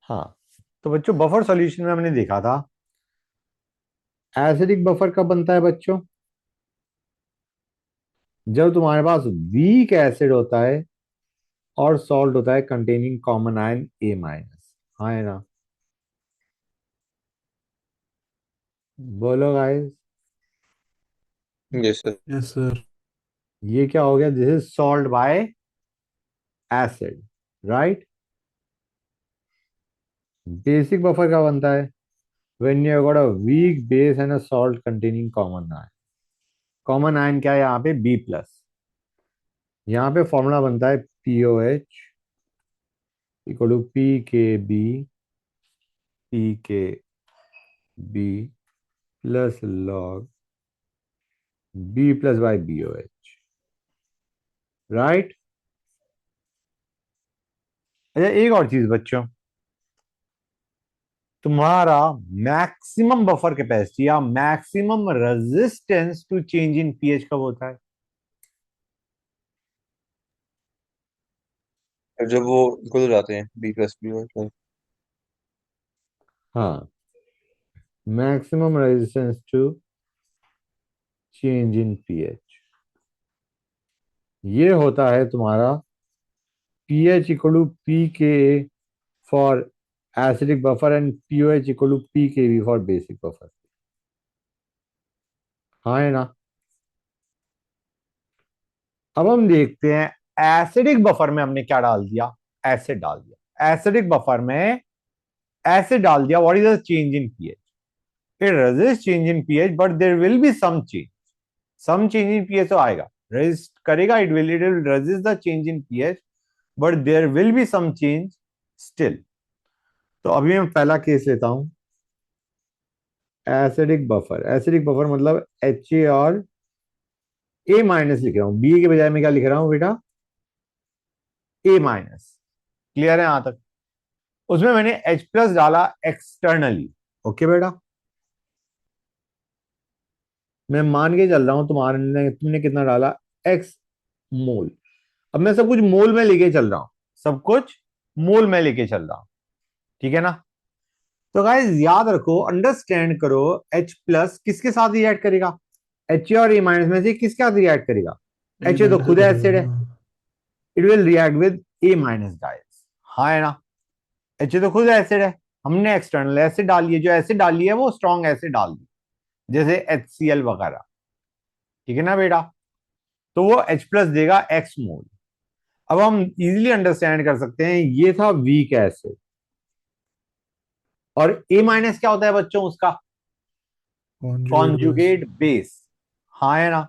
हाँ, तो बच्चों बफर सॉल्यूशन में हमने देखा था एसिडिक बफर कब बनता है बच्चों, जब तुम्हारे पास वीक एसिड होता है और सॉल्ट होता है कंटेनिंग कॉमन आयन ए माइनस। हाँ है ना, बोलो guys. Yes sir. Yes sir. ये क्या हो गया, this is salt by acid, right. Basic buffer का बनता है when you got a week base and a salt containing common ion. Common ion क्या है यहाँ पे, बी प्लस। यहाँ पे फॉर्मूला बनता है POH equal to PKB, PKB plus log B plus by BOH, right. अच्छा एक और चीज बच्चों, तुम्हारा मैक्सिमम बफर कैपेसिटी या maximum resistance to change in pH कब होता है? जब वो इक्वल हो जाते हैं बी प्लस बी और हाँ, maximum resistance to change in pH ये होता है तुम्हारा pH equal to p K for acidic buffer and pOH equal to PKB for basic buffer. हाँ है ना। अब हम देखते हैं एसिडिक बफर में हमने क्या डाल दिया, एसिड डाल दिया एसिडिक बफर में, एसिड डाल दिया। What is the change in pH? It resist change in pH but there will be some change in pH तो आएगा, रेजिस्ट करेगा, it will resist the change in pH but there will be some change still. तो अभी मैं पहला case लेता हूं, acidic buffer मतलब HA और A माइनस लिख रहा हूं, बी के बजाय मैं क्या लिख रहा हूं बेटा, A माइनस। क्लियर है यहां तक? उसमें मैंने H प्लस डाला एक्सटर्नली। ओके बेटा, मैं मान के चल रहा हूं तुमने कितना डाला, X मोल। अब मैं सब कुछ मोल में लेके चल रहा हूं, सब कुछ मोल में लेके चल रहा हूं, ठीक है ना। तो गाइस याद रखो, अंडरस्टैंड करो, H प्लस किसके साथ रिएक्ट करेगा, एच ए और ए माइनस में से किसके साथ रिएक्ट करेगा? ए एच ए तो माइनस खुद करेगा एसिड है, हाँ। It will react with A minus guys. हाँ है ना, एच ए तो खुद एसिड है, हमने एक्सटर्नल एसिड डाली है, जो एसिड डाली है वो स्ट्रॉन्ग एसिड डाल दी, जैसे HCl वगैरह, ठीक है ना बेटा। तो वो H प्लस देगा एक्स मोल। अब हम इजीली अंडरस्टैंड कर सकते हैं, ये था वीक एसिड, और ए माइनस क्या होता है बच्चों उसका, कॉन्जुगेट बेस। Conjugate base. हाँ है ना,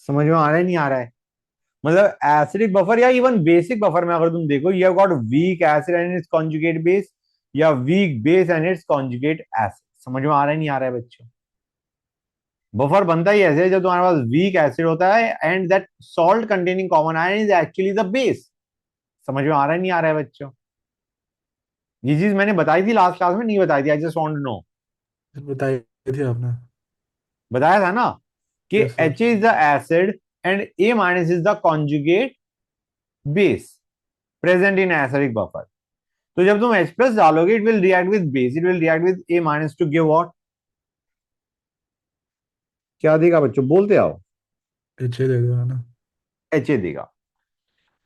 समझ में आ रहा है नहीं आ रहा है? मतलब एसिडिक बफर या इवन बेसिक बफर में अगर तुम देखो, you have got weak acid and its conjugate base, या weak base and its conjugate acid. समझ में आ रहा है नहीं आ रहा है बच्चों? बफर बनता ही ऐसे है जब तुम्हारे पास वीक एसिड होता है and that salt containing common ion is actually the base. समझ में आ रहा है नहीं आ रहा है बच्चों? ये चीज मैंने बताई थी लास्ट क्लास में, नहीं बताई थी? I just want to know. Sir बताई थी आपने। बताया था ना कि yes sir. H is the acid and A minus is the conjugate base present in acidic buffer. तो जब तुम H प्लस डालोगे, it will react with base, it will react with A minus to give what, क्या देगा बच्चों, बोलते आओ। H A दे दो है ना। HA देगा।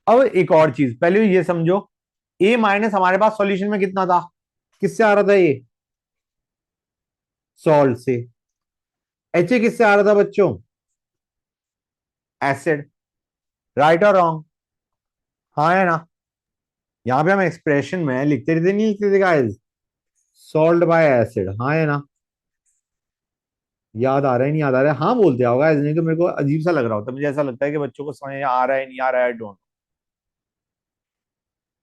अब एक और चीज पहले ये समझो, ए माइनस हमारे पास सॉल्यूशन में कितना था, किससे आ रहा था ये, सॉल्ट से। HA किससे आ रहा था बच्चों, एसिड। राइट और रॉन्ग? हाँ है ना। यहां पे हम एक्सप्रेशन में लिखते रहते, नहीं लिखते थे गाइस, सॉल्ट बाय एसिड। हाँ है ना, याद आ रहा है नहीं याद आ रहा है, हाँ बोलते आओ गाइस, नहीं तो मेरे को अजीब सा लग रहा होता, मुझे ऐसा लगता है कि बच्चों को समझ आ रहा है नहीं आ रहा है, डोंट,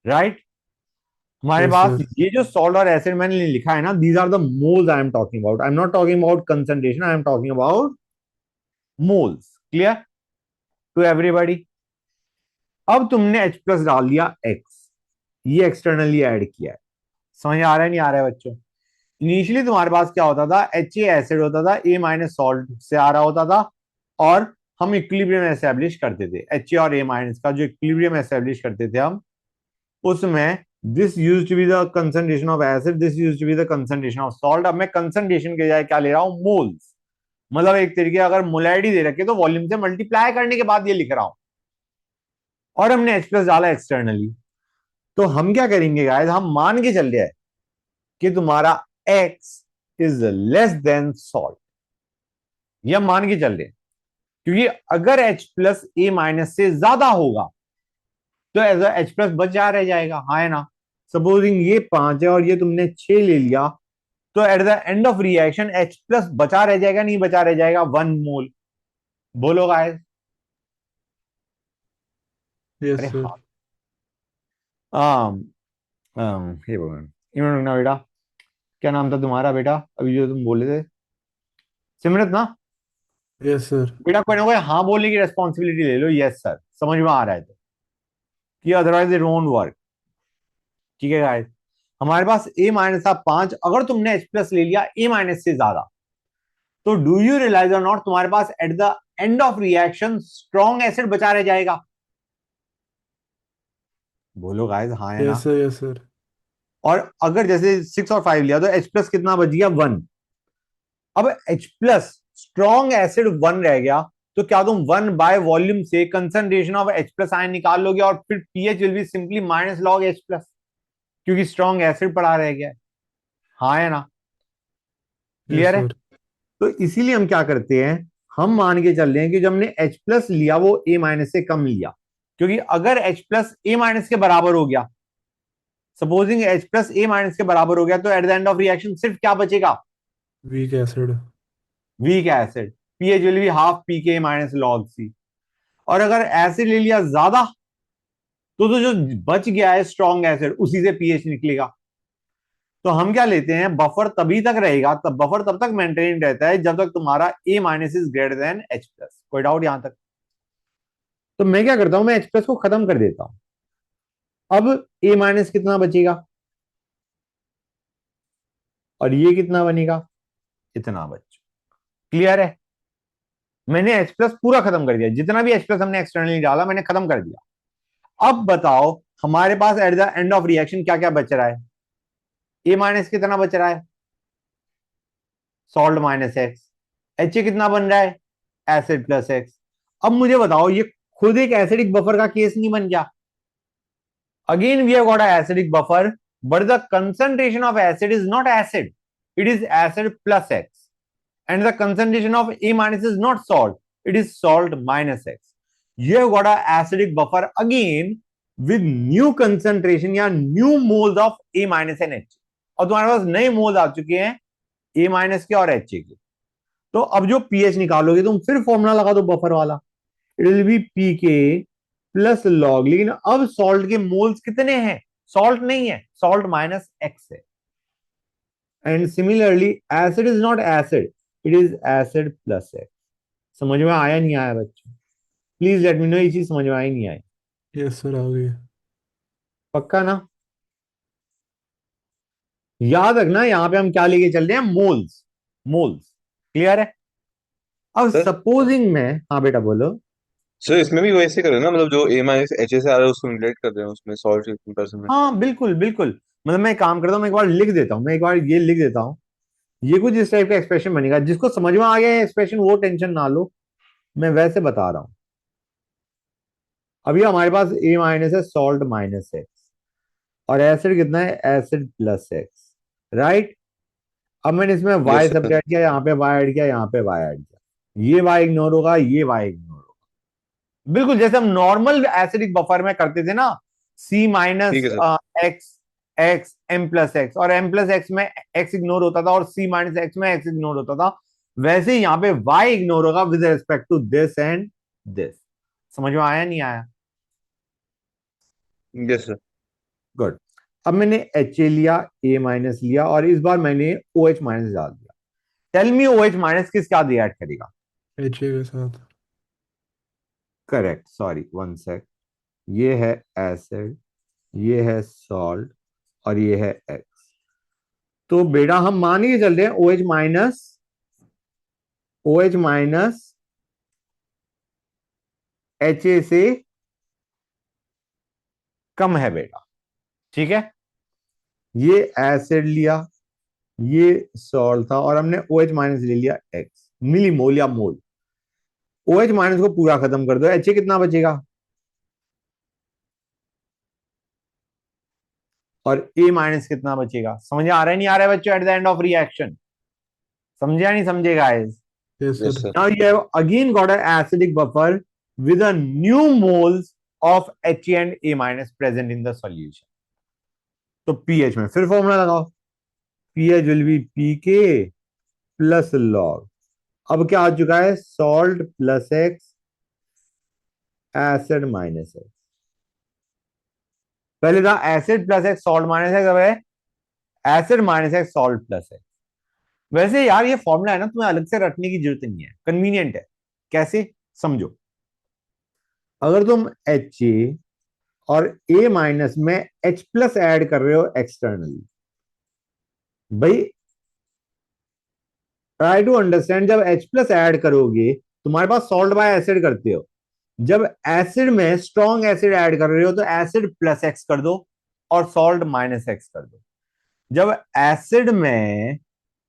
राइट। हमारे यस पास सर। ये जो सॉल्ट और एसिड मैंने लिखा है ना, these are the moles I am talking about, I am not talking about concentration, I am talking about moles. Clear to everybody? अब तुमने H प्लस डाल दिया एक्स, ये एक्सटर्नली ऐड किया है। समझ आ रहा है नहीं आ रहा है बच्चों? इनिशियली तुम्हारे पास क्या होता था, HA एसिड होता था, ए माइनस सॉल्ट से आ रहा होता था, और हम इक्विलिब्रियम एस्टेब्लिश करते थे, HA और ए माइनस का जो इक्विलिब्रियम एस्टेब्लिश करते थे हम, उसमें this used to be the concentration of acid, this used to be the concentration of salt. अब मैं कंसंट्रेशन के जाए क्या ले रहा हूं, मोल्स। मतलब एक तरीके अगर मोलैरिटी दे रखी है तो वॉल्यूम से मल्टीप्लाई करने के बाद ये लिख रहा हूं, और हमने H प्लस डाला एक्सटर्नली। तो हम क्या करेंगे गाइस, हम मान के चल रहे हैं कि तुम्हारा X is less than salt, ये हम मान के चल रहे हैं। क्योंकि अगर H प्लस A माइनस से ज्यादा होगा तो एज H प्लस बच जा रह जाएगा, हाँ है ना। सपोजिंग ये 5 है और ये तुमने 6 ले लिया, तो at the end of reaction H plus बचा रह जाएगा, नहीं बचा रह जाएगा 1 मोल। बोलो गाइस। यस अरे सर। हाँ। हे भगवान, इन्होंने रुकना बेटा, क्या नाम था तुम्हारा बेटा अभी जो तुम बोले थे, सिमरत ना। Yes sir. बेटा कोई ना कोई हाँ बोलने की रेस्पॉन्सिबिलिटी ले लो, यस सर समझ में आ रहा है तो, कि अदरवाइज इट वोंट वर्क। ठीक है गाइस, हमारे पास ए माइनस था 5, अगर तुमने H प्लस ले लिया ए माइनस से ज्यादा, तो डू यू रियलाइज और नॉट, तुम्हारे पास at the end of reaction strong acid बचा रह जाएगा। बोलो गाइस, हाँ है यस ना। सर। Yes sir. और अगर जैसे 6 और 5 लिया तो H प्लस कितना बच गया, 1। अब H प्लस स्ट्रॉन्ग एसिड 1 रह गया, तो क्या तुम 1 बाय वॉल्यूम से concentration of H plus ion निकाल लोगे, और फिर pH will be simply minus log H plus, क्योंकि स्ट्रॉन्ग एसिड पड़ा रह गया है, हाँ है ना। यस क्लियर है। सर। तो इसीलिए हम क्या करते हैं, हम मान के चल रहे हैं कि जब हमने H प्लस लिया वो A माइनस से कम लिया, क्योंकि अगर H प्लस A माइनस के बराबर हो गया, supposing H plus A minus के बराबर हो गया, तो at the end of reaction सिर्फ क्या बचेगा, weak acid. Weak acid. PH will be half pK minus log C. और अगर एसिड ले लिया ज्यादा, तो जो बच गया है स्ट्रॉन्ग एसिड उसी से पीएच निकलेगा। तो हम क्या लेते हैं, बफर तभी तक रहेगा, तब बफर तब तक मेंटेन रहता है जब तक तुम्हारा A minus is greater than H plus. कोई डाउट यहां तक। तो मैं क्या करता हूं, मैं H प्लस को खत्म कर देता हूं। अब ए माइनस कितना बचेगा, और ये कितना बनेगा, इतना बच। क्लियर है। मैंने H प्लस पूरा खत्म कर दिया, जितना भी H प्लस हमने एक्सटर्नली डाला मैंने खत्म कर दिया। अब बताओ हमारे पास at the end of reaction क्या क्या बच रहा है, ए माइनस कितना बच रहा है, सॉल्ट माइनस एक्स। एच कितना बन रहा है, एसिड प्लस एक्स। अब मुझे बताओ, ये खुद एक एसिडिक बफर का केस नहीं बन गया। Again we have got a acidic buffer, but the concentration of acid is not acid, it is acid plus X, and the concentration of A minus is not salt, it is salt minus X. You have got a acidic buffer again with new concentration या new moles of A minus and H. और तुम्हारे पास नए moles आ चुके हैं A minus के और H के। तो अब जो pH निकालोगे तुम फिर फॉर्मूला लगा दो बफर वाला, it will B pK plus log. लेकिन अब सॉल्ट के मोल्स कितने हैं, सॉल्ट नहीं है, सॉल्ट माइनस एक्स है। And similarly acid is not acid, it is acid plus x. समझ में आया नहीं आया बच्चों, प्लीज लेट मी नो, ये चीज समझ में आई नहीं आई। यस सर, आ गई। पक्का ना। याद रखना यहाँ पे हम क्या लेके चल रहे हैं, मोल्स, मोल्स। क्लियर है। अब सर सपोजिंग में, हाँ बेटा बोलो। सर इसमें भी वैसे कर रहे हैं ना, मतलब जो ए माइनस एच से आ रहा है उसको रिलेट कर रहे हैं उसमें सॉल्ट कंपैरिजन में। हाँ बिल्कुल बिल्कुल, मतलब मैं एक काम करता हूँ, मैं एक बार लिख देता हूँ, मैं एक बार ये लिख देता हूँ। ये कुछ इस टाइप का एक्सप्रेशन बनेगा, जिसको समझ में आ गया है एक्सप्रेशन वो टेंशन ना लो, मैं वैसे बता रहा हूँ। अभी हमारे पास ए माइनस है, सॉल्ट माइनस एक्स, और एसिड कितना है, एसिड प्लस एक्स, राइट। अब मैंने इसमें यस वाई सर। सब्ट्रैक्ट किया, यहाँ पे वाई ऐड किया, यहाँ पे वाई ऐड किया, ये वाई इग्नोर होगा, ये वाई इग्नोर होगा, बिल्कुल जैसे हम नॉर्मल एसिडिक बफर में करते थे ना, सी ठीक माइनस है sir. X, X M plus X, और एम प्लस एक्स में एक्स इग्नोर होता था और सी माइनस एक्स में एक्स इग्नोर होता था। वैसे ही यहाँ पे वाई इग्नोर होगा with respect to this and this. समझ में आया नहीं आया। Yes sir. गुड। अब मैंने एच ए लिया, ए माइनस लिया, और इस बार मैंने ओ एच माइनस डाल दिया। Tell me O H minus किस क्या दिया ऐड करेगा। एच ए के साथ। Correct, sorry one sec. ये है एसिड, ये है सॉल्ट, और ये है एक्स। तो बेटा हम मान के चल रहे हैं O H minus, O H minus H A से कम है बेटा। ठीक है, ये एसिड लिया, ये सॉल्ट था, और हमने OH माइनस ले लिया एक्स मिली मोल या मोल। OH माइनस को पूरा खत्म कर दो, HA कितना बचेगा, और A माइनस कितना बचेगा। समझ आ रहा है नहीं आ रहा है बच्चों, eight the end of reaction, समझे या नहीं समझे guys. Yes yes sir. Sir. Now you have again got an acidic buffer with a new moles of Ha and A minus present in the solution. तो pH में फिर formula लगाओ, pH will be pK plus log। अब क्या आ चुका है, salt plus x, acid minus x. पहले था acid plus x salt minus x, अब है acid minus x salt plus x. वैसे यार ये फॉर्मूला है ना, तुम्हें अलग से रटने की जरूरत नहीं है, कन्वीनियंट है। कैसे, समझो। अगर तुम HA और A माइनस में H प्लस ऐड कर रहे हो एक्सटर्नली, भाई ट्राई टू अंडरस्टैंड, जब H प्लस ऐड करोगे तुम्हारे पास सॉल्ट बाय एसिड करते हो, जब एसिड में स्ट्रॉन्ग एसिड ऐड कर रहे हो तो एसिड प्लस एक्स कर दो और सॉल्ट माइनस एक्स कर दो। जब एसिड में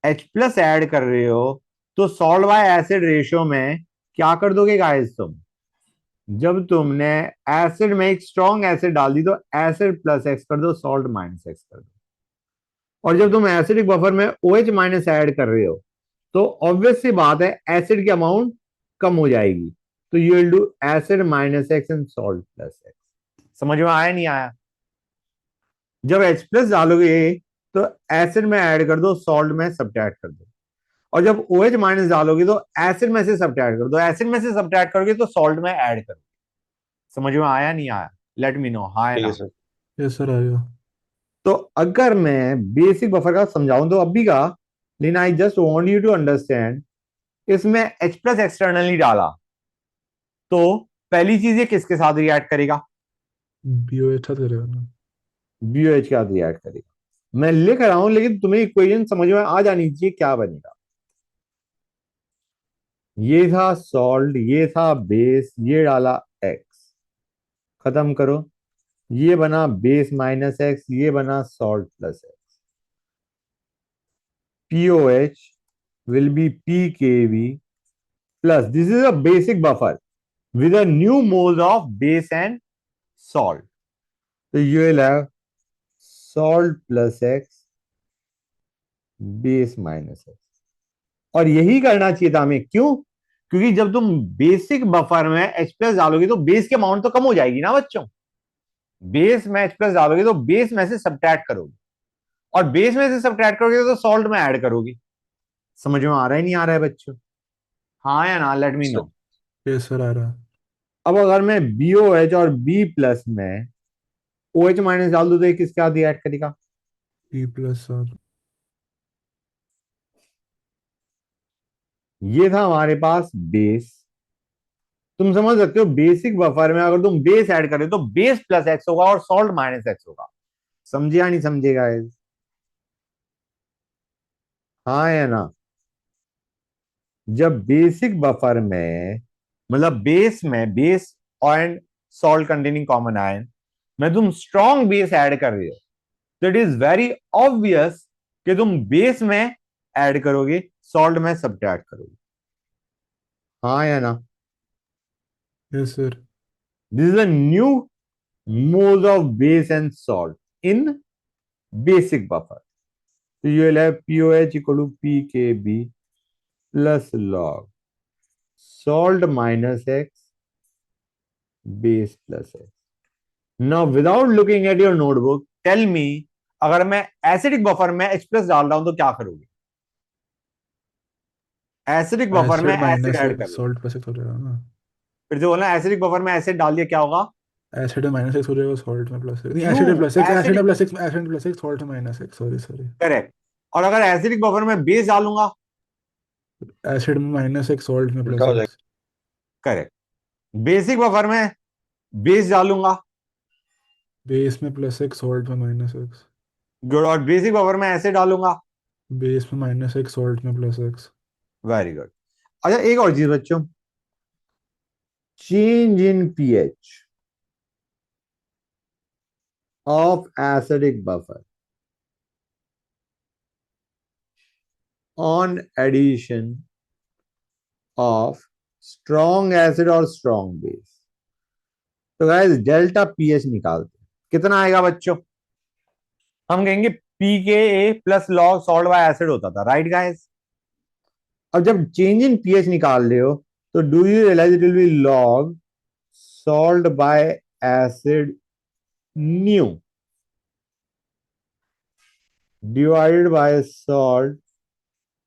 H प्लस ऐड कर रहे हो तो सॉल्ट बाय एसिड रेशियो में क्या कर दोगे गाइस तुम, जब तुमने एसिड में एक स्ट्रॉन्ग एसिड डाल दी तो एसिड प्लस एक्स कर दो, सॉल्ट माइनस एक्स कर दो। और जब तुम एसिडिक बफर में OH माइनस ऐड कर रहे हो तो ऑब्वियस सी बात है एसिड की अमाउंट कम हो जाएगी, तो you will do acid minus x and salt plus x. समझ में आया नहीं आया। जब H प्लस डालोगे तो एसिड में ऐड कर दो, सॉल्ट में सब्ट्रैक्ट कर दो। और जब OH माइनस डालोगे तो एसिड में से सब्ट्रैक्ट कर दो, एसिड में से सब्ट्रैक्ट करोगे तो सॉल्ट में ऐड करो। समझ में आया नहीं आया, लेट मी नो, हाँ है ठीक है ना। सर। यस सर, आएगा। तो अगर मैं बेसिक बफर का समझाऊं तो अभी का, लेकिन I just want you to understand, इसमें H प्लस एक्सटर्नली डाला तो पहली चीज ये किसके साथ रिएक्ट करेगा, BOH साथ करेगा ना। BOH के साथ रिएक्ट करेगा। मैं लिख रहा हूं लेकिन तुम्हें इक्वेशन समझ में आ जानी चाहिए क्या बनेगा। ये था सॉल्ट, ये था बेस, ये डाला एक्स, खत्म करो। ये बना बेस माइनस एक्स, ये बना salt plus x. POH will be PKB plus, this is a basic buffer with a new moles of base and salt. So you will have salt plus x, base minus x। और यही करना चाहिए था हमें, क्यों, क्योंकि जब तुम बेसिक बफर में H प्लस डालोगे तो बेस की अमाउंट तो कम हो जाएगी ना बच्चों। बेस में H प्लस डालोगे तो बेस में से सब्ट्रैक्ट करोगे, और बेस में से सब्ट्रैक्ट करोगे तो सॉल्ट में ऐड करोगे। समझ में आ रहा है नहीं आ रहा है बच्चों, हाँ या ना, let me sir know. Yes sir, आ रहा है। अब अगर मैं BOH और B प्लस में OH माइनस डाल दूं तो ये किसके साथ रिएक्ट करेगा, P प्लस सर। ये था हमारे पास बेस। तुम समझ सकते हो बेसिक बफर में अगर तुम बेस ऐड करें तो बेस प्लस एक्स होगा और सॉल्ट माइनस एक्स होगा। समझे या नहीं समझेगा, हाँ या ना। जब बेसिक बफर में, मतलब बेस में, base and salt containing common ion में तुम स्ट्रॉन्ग बेस ऐड कर रहे हो तो इट इज वेरी ऑब्वियस कि तुम बेस में ऐड करोगे, सॉल्ट में सब्ट्रैक्ट करोगे, हाँ या ना। Yes sir. This is a new moles of base and salt in basic buffer. So you will have POH equal to PKB plus log salt minus x, base plus x. Now without looking at your notebook, tell me, अगर मैं acidic buffer में H plus डाल रहा हूं तो क्या करोगे, acidic buffer में एसिड एसिड माइनस ऐड कर एक्स लो। सॉल्ट प्लस एक्स हो जाएगा ना। फिर से बोलना, एसिडिक बफर में एसिड डाल दिया क्या होगा, एसिड में माइनस एक्स हो जाएगा, सॉल्ट में प्लस एक्स नहीं, क्यों, एसिड में प्लस एक्स, एसिड एसिड, में प्लस एक्स, एसिड में प्लस एक्स, सॉल्ट में minus x, sorry sorry. Correct. और अगर एसिडिक बफर में बेस डालूंगा, एसिड में माइनस एक्स, सॉल्ट में उल्टा प्लस हो जाएगा। एक्स। करेक्ट। बेसिक बफर में बेस डालूंगा, बेस में प्लस एक्स, सॉल्ट में माइनस एक्स। गुड। और बेसिक बफर में एसिड डालूंगा, बेस में माइनस एक्स, सॉल्ट में प्लस एक्स। Very good. अच्छा एक और चीज बच्चों, change in pH of acidic buffer on addition of strong acid और strong base। तो गाइस डेल्टा पीएच निकालते हैं, कितना आएगा बच्चों? हम कहेंगे p K A plus log salt by acid होता था, राइट गाइस? अब जब चेंज इन पीएच निकाल रहे हो तो do you realise it will be log salt by acid new divided by salt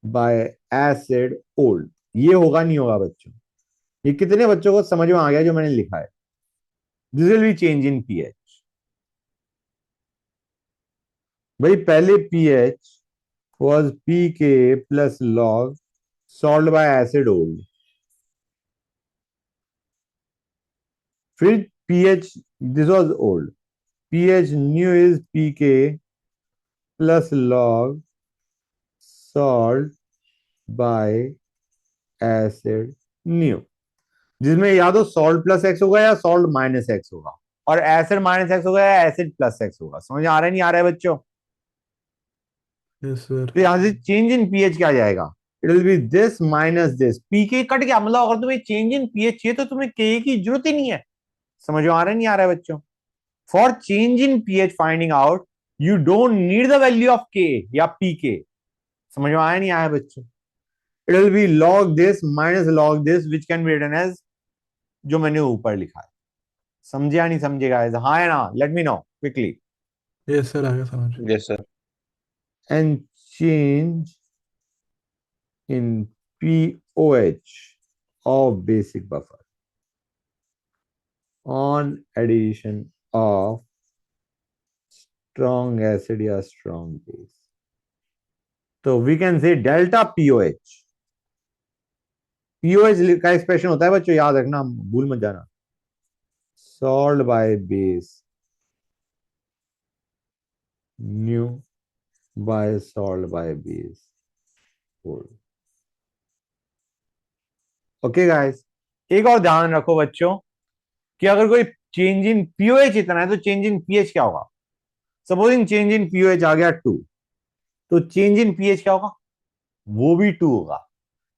by acid old. ये होगा नहीं होगा बच्चों? ये कितने बच्चों को समझ में आ गया जो मैंने लिखा है? This will be change in pH. भाई पहले pH was pK plus log salt by acid old, फिर pH, this was old, pH new is pK plus log salt by acid new, जिसमें या तो सॉल्ट प्लस एक्स होगा या salt minus x होगा, और एसिड माइनस एक्स होगा या एसिड प्लस एक्स होगा। समझ आ रहा है नहीं आ रहा है बच्चों? Yes sir. तो यहां से चेंज इन पीएच क्या आ जाएगा? It will be this minus this, pK cut गया। मतलब अगर तुम्हें चेंज इन पीएच चाहिए तो तुम्हें के की जरूरत ही नहीं है। समझ में आ रहा है नहीं आ रहा है बच्चों? For change in pH finding out you don't need the value of K या पीके। समझ में आया नहीं आया बच्चों? It will be log this minus log this which can be written as जो मैंने ऊपर लिखा है। समझे या नहीं समझे गाइस? हाँ है ना? Let me know quickly. Yes sir, आगे समझ। Yes sir. And change in pOH of basic buffer on addition of strong acid या strong base। तो we can say delta pOH। pOH का एक्सप्रेशन होता है बच्चों, याद रखना, भूल मत जाना, salt by base new by salt by base old। Okay guys, एक और ध्यान रखो बच्चों कि अगर कोई चेंज इन पीओएच इतना है तो चेंज इन पीएच क्या होगा? सपोजिंग चेंज इन पीओएच आ गया 2, तो चेंज इन पीएच क्या होगा? वो भी 2 होगा।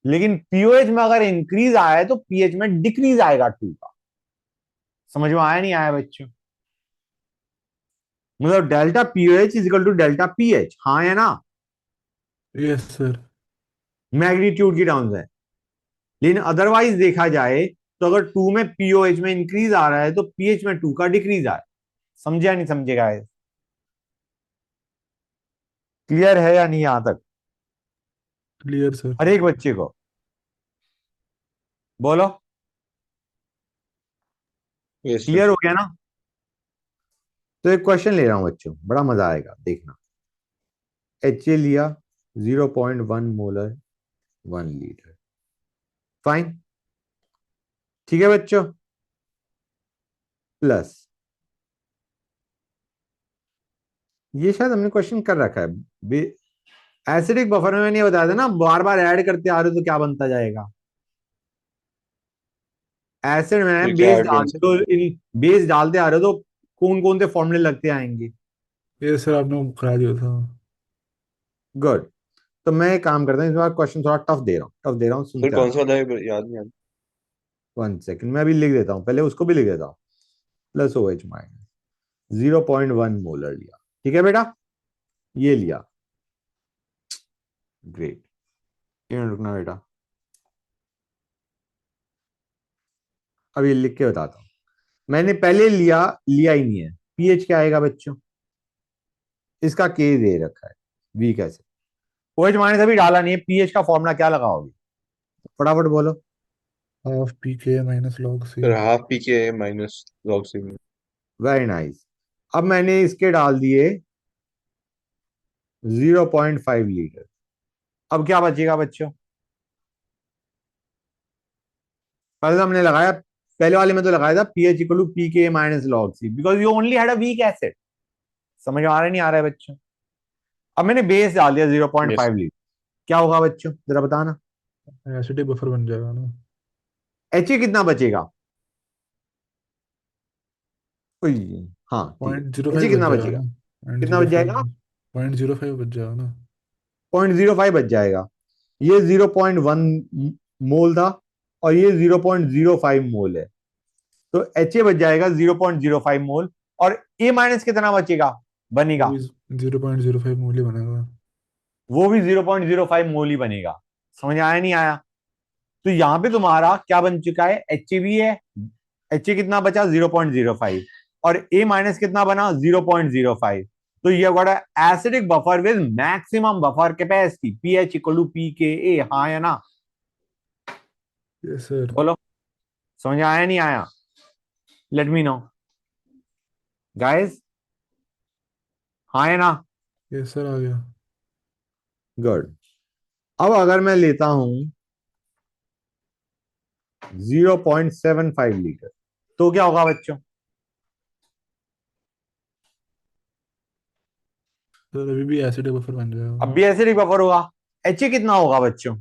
लेकिन पीओएच में अगर इंक्रीज आया है तो पीएच में डिक्रीज आएगा 2 का। समझ में आया नहीं आया बच्चों? मतलब delta pOH is equal to delta pH, हाँ या ना? Yes sir. मैग्नीट्यूड की टर्म्स है। लेकिन अदरवाइज देखा जाए तो अगर 2 में पीओएच में इंक्रीज आ रहा है तो पीएच में 2 का डिक्रीज आ रहा है। समझे या नहीं समझेगा? क्लियर है या नहीं यहां तक क्लियर सर। हर एक बच्चे को? बोलो, यस सर। क्लियर हो गया ना? तो एक क्वेश्चन ले रहा हूं बच्चों, बड़ा मजा आएगा देखना। एच लिया 0.1 मोलर 1 लीटर, फाइन, ठीक है बच्चों। प्लस ये शायद हमने क्वेश्चन कर रखा है, एसिडिक बफर में मैंने बताया था ना, बार बार ऐड करते आ रहे हो तो क्या बनता जाएगा? एसिड ये में क्या बेस ऐड बन डालते सकता हो, इन बेस डालते आ रहे हो तो कौन कौन से फॉर्मूले लगते आएंगे? यस सर, आपने वो करा दिया था। गुड। तो मैं एक काम करता हूँ, इस बार क्वेश्चन थोड़ा टफ दे रहा हूँ, टफ दे रहा हूँ, है? फिर सुनते कौन रहना। सा वाला है याद नहीं आ रहा। 1 सेकेंड, मैं अभी लिख देता हूँ, पहले उसको भी लिख देता हूँ। Plus O H minus 0.1 molar लिया, ठीक है बेटा, ये लिया, ग्रेट। रुकना बेटा, अब ये लिख के बताता हूँ। मैंने पहले लिया, लिया ही नहीं है, पीएच क्या आएगा बच्चों? इसका के दे रखा है, वी कैसे, ओ एच माइनस अभी डाला नहीं है, पीएच का फॉर्मूला क्या लगाओगे? फटाफट बोलो। Half P K minus log सी। फिर half P K minus log सी में। Very nice. अब मैंने इसके डाल दिए 0.5 लीटर। अब क्या बचेगा बच्चों? पहले तो हमने लगाया, पहले वाले में तो लगाया था pH equal to p K minus log C, because you only had a weak acid. समझ में आ रहा है नहीं आ रहा है बच्चों? अब मैंने बेस डाल दिया यस। 0.5 लीटर, क्या होगा बच्चों जरा बताना? एसिडिक बफर बन जाएगा ना। एच कितना बचेगा? ओए, हाँ ठीक पॉइंट है, जीरो एच फाइव बच कितना जाएगा बचेगा? ना। पॉइंट कितना जीरो बच फाइव जाएगा? 0.05 बच जाएगा ना। 0.05 बच जाएगा। ये 0.1 मोल था और ये 0.05 मोल है, तो एच ए बच जाएगा 0.05 मोल। और ए माइनस कितना बचेगा, वो बनेगा? भी 0.05 मूल्य बनेगा। वो भी 0.05 मोल ही बनेगा। समझ आया नहीं आया? तो यहां पे तुम्हारा क्या बन चुका है, एच ए भी है। एच ए कितना बचा, 0.05। और ए माइनस कितना बना, 0.05। तो ये got acidic buffer with maximum buffer capacity, pH equal to p K A. हाँ या ना? Yes sir. बोलो, समझ आया नहीं आया? लेट मी नो गाइस, हाँ या ना? यस सर, आ गया। गुड। अब अगर मैं लेता हूं 0.75 लीटर, तो क्या होगा बच्चों? सर अभी भी एसिड बफर बन अब जाएगा। भी एसिडिक बफर होगा। एच ए कितना होगा बच्चों?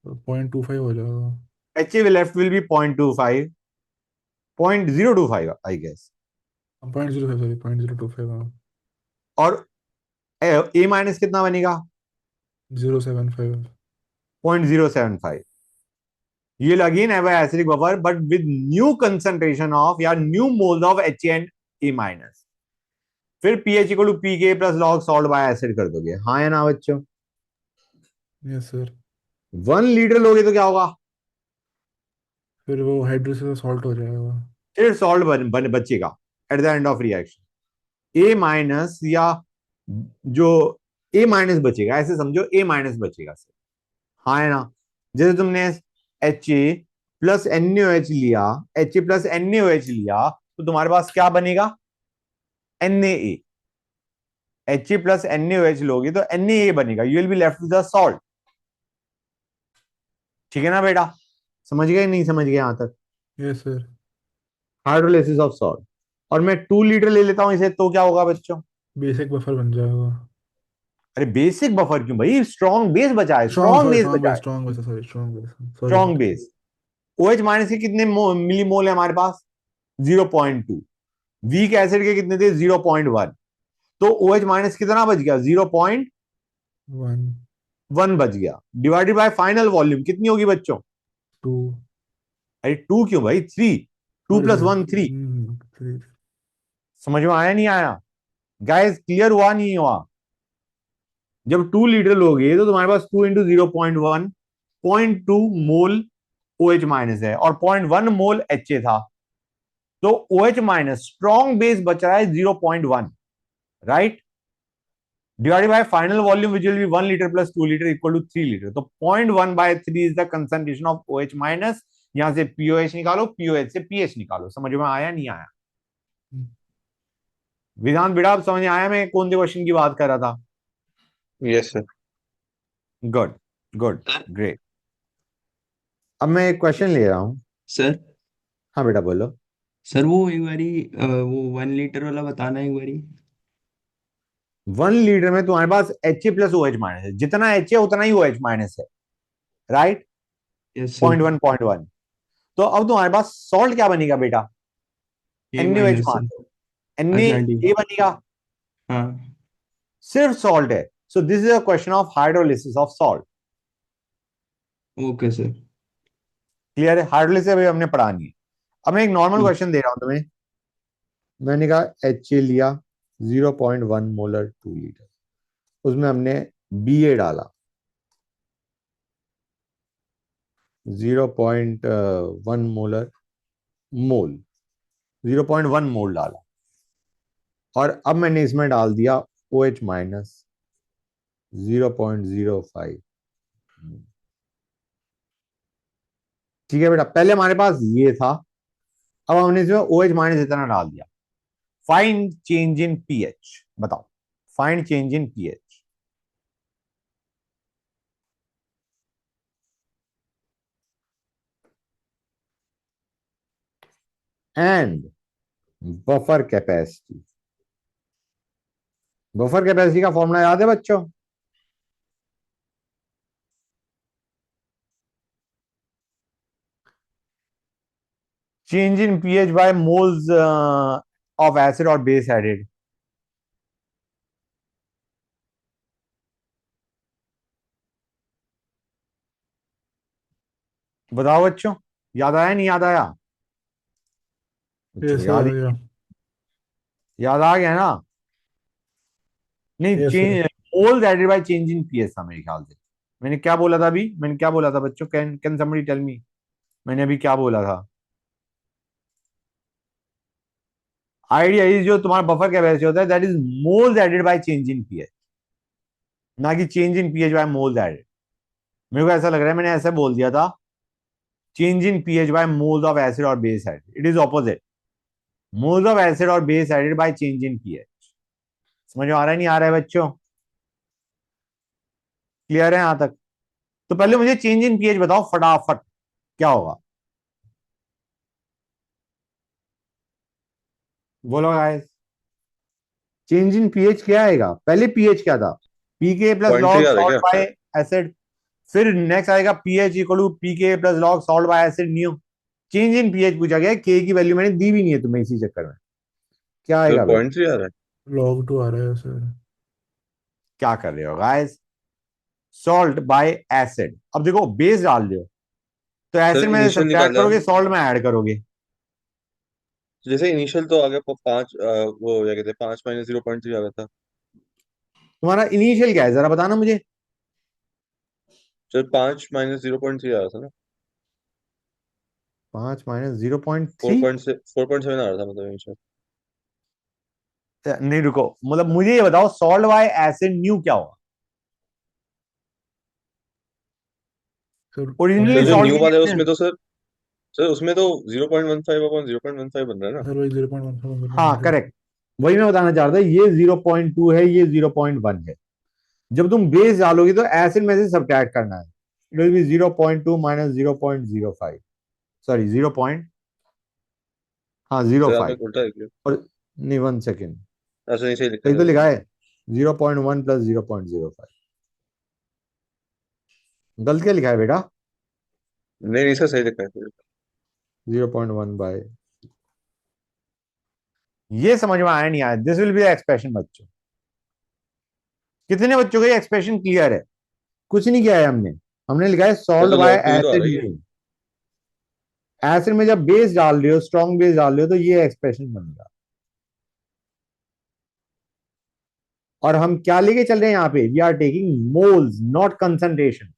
0.25 हो जाएगा। H A left will be 0.25, 0.025 I guess. 0.05, sorry 0.025, हाँ। और ए माइनस कितना बनेगा? 0.75। 0.075। ये अगेन है acidic buffer but with new concentration of या new moles of H and A minus. फिर pH equal to p K plus log salt by acid कर दोगे। हाँ या ना बच्चों? Yes sir. 1 लीटर लोगे तो क्या होगा? फिर वो हाइड्रो से सॉल्ट हो जाएगा। फिर सॉल्ट बचेगा eight the end of reaction. A minus या जो ए माइनस बचेगा, ऐसे समझो ए माइनस बचेगा सिर्फ। हाँ है ना? जैसे तुमने एच ए प्लस एच लिया, एच ए प्लस एच लिया, तो तुम्हारे पास क्या बनेगा, ए। एच ए प्लस एच लोगे तो ए बनेगा, you will be left with the salt. ठीक है ना बेटा? समझ गए नहीं समझ गए यहां तक? Yes sir. Hydrolysis of salt. और मैं 2 लीटर ले लेता हूं इसे, तो क्या होगा बच्चों? बेसिक बफर बन जाएगा। अरे बेसिक बफर क्यों भाई, स्ट्रॉन्ग बेस बचा है, strong, strong sorry base strong बचा बेस, है। Strong base, sorry strong base. Sorry strong sir. Base. O H minus के कितने मिली मोल है हमारे पास? 0.2। वीक एसिड के कितने थे, 0.1। तो ओ एच माइनस कितना बच गया, 0.1 1, बच गया। डिवाइडेड बाय फाइनल वॉल्यूम कितनी होगी बच्चों? 2। अरे 2 क्यों भाई, 3। Two sorry plus sir. One 3। 3। समझ में आया नहीं आया? गाइस क्लियर हुआ नहीं हुआ? जब 2 लीटर लोगे तो तुम्हारे पास 2 × 0.1, 0.2 मोल ओ एच माइनस है और 0.1 मोल एच ए था। तो O H minus strong base बच रहा है 0.1, right? Divided by final volume which will be 1 litre plus 2 litre equal to 3 litre. तो 0.1/3 is the concentration of O H minus. यहां से पीओएच निकालो, पीओएच से पीएच निकालो। समझ में आया नहीं आया? विधान बिड़ा अब समझ में आया मैं कौन से क्वेश्चन की बात कर रहा था? Yes sir. Good, good, sir. Great. अब मैं एक क्वेश्चन ले रहा हूं। सर। हाँ बेटा बोलो। सर वो एक बारी वो 1 लीटर वाला बताना एक बारी। 1 लीटर में तुम्हारे पास H A plus O H minus है, जितना एच ए उतना ही ओ एच माइनस है, राइट? Yes sir. 0.1, 0.1। तो अब तुम्हारे पास सॉल्ट क्या बनेगा बेटा? ए एन एच माइनस मान सर। लो, एन अच्छा डी। ए बनेगा। हाँ। सिर्फ सॉल्ट है। So this is a question of hydrolysis of salt. Okay sir. Clear है? हाइड्रोलिसिस अभी हमने पढ़ा नहीं है। अब मैं एक नॉर्मल क्वेश्चन दे रहा हूं तुम्हें। मैंने कहा एच ए लिया 0.1 मोलर 2 लीटर, उसमें हमने बी ए डाला 0.1 मोलर मोल 0.1 मोल डाला। और अब मैंने इसमें डाल दिया ओ एच माइनस 0.05। ठीक है बेटा, पहले हमारे पास ये था, अब हमने इसमें ओ एच माइनस इतना डाल दिया। फाइंड चेंज इन पीएच, बताओ। Find change in pH and buffer capacity. Buffer capacity का फॉर्मूला याद है बच्चों? Change in pH by moles of acid or base added? बताओ बच्चों, याद आया नहीं याद आया? ये बच्चों सर याद आ गया। याद आ गया ना? नहीं, ये sir change moles added by change in pH था मेरे ख्याल से। मैंने क्या बोला था अभी? मैंने क्या बोला था बच्चों? Can can somebody tell me? मैंने अभी क्या बोला था? आइडिया इज, जो तुम्हारा बफर कैपेसिटी होता है that is moles added by change in pH, ना कि change in pH by moles added. मेरे को ऐसा लग रहा है मैंने ऐसा बोल दिया था, change in pH by moles of acid और base added. It is opposite, moles of acid और base added by change in pH. समझ में आ रहा है नहीं आ रहा है बच्चों? क्लियर है यहां तक? तो पहले मुझे चेंज इन पीएच बताओ फटाफट, क्या होगा? बोलो गाइस, चेंज इन पीएच क्या आएगा? पहले पीएच क्या था? पीके प्लस 0.3 लॉग आ रहा है सॉल्ट क्या? By acid. फिर नेक्स्ट आएगा pH equal to pK plus log salt by acid new. Change in pH पूछा गया, के की वैल्यू मैंने दी भी नहीं है तुम्हें इसी चक्कर में। क्या सर आएगा भाई? 0.3 आ रहा है। log 2 आ रहा है सर। क्या कर रहे हो गाइस? Salt by acid. अब देखो बेस डाल रहे हो तो सर एसिड में इनिशियल सब्ट्रैक्ट निकाला, करोगे, सॉल्ट में ऐड करोगे। जैसे इनिशियल तो आ गया 5, वो क्या कहते हैं, 5 माइनस 0.3 आ गया था। तुम्हारा इनिशियल क्या है जरा बताना मुझे? सर 5 माइनस 0.3 आ रहा था ना। 5 माइनस 0.3? 4.7 आ रहा था मतलब इनिशियल। नहीं रुको, मतलब मुझे ये बताओ सॉल्ट बाय एसिड न्यू क्या होगा? सर ओरिजिनली सर जो 0.1। सॉल्ट न्यू की वाला है कितने? उसमें तो सर उसमें तो 0.15 अपॉन 0.15 बन रहा है ना। सर वही 0.1 हाँ 0.1। करेक्ट, वही मैं बताना चाह रहा था। ये 0.2 है, ये 0.1 है। जब तुम बेस डालोगे तो एसिड में से सब्ट्रैक्ट करना है। It will be 0.2 minus 0.05, sorry 0 point, हाँ सर आपने 0.5। उल्टा है क्या? और नहीं, 1 सेकेंड, ऐसा नहीं सही लिखा सही है तो सर। लिखा है। 0.1 प्लस 0.05, गलत क्या लिखा है बेटा? नहीं नहीं सर सही लिखा है सर। 0.1 बाय, ये समझ में आया नहीं आया? दिस विल बी एक्सप्रेशन बच्चों। कितने बच्चों को ये एक्सप्रेशन क्लियर है? कुछ नहीं किया है हमने। हमने लिखा है सर सॉल्ट तो बाय लॉग 2 ही तो आ एसिड रही है। न्यू। एसिड में जब बेस डाल रहे हो, स्ट्रॉन्ग बेस डाल रहे हो, तो ये एक्सप्रेशन बनेगा। और हम क्या लेके चल रहे हैं यहाँ पे? We are taking moles not concentration.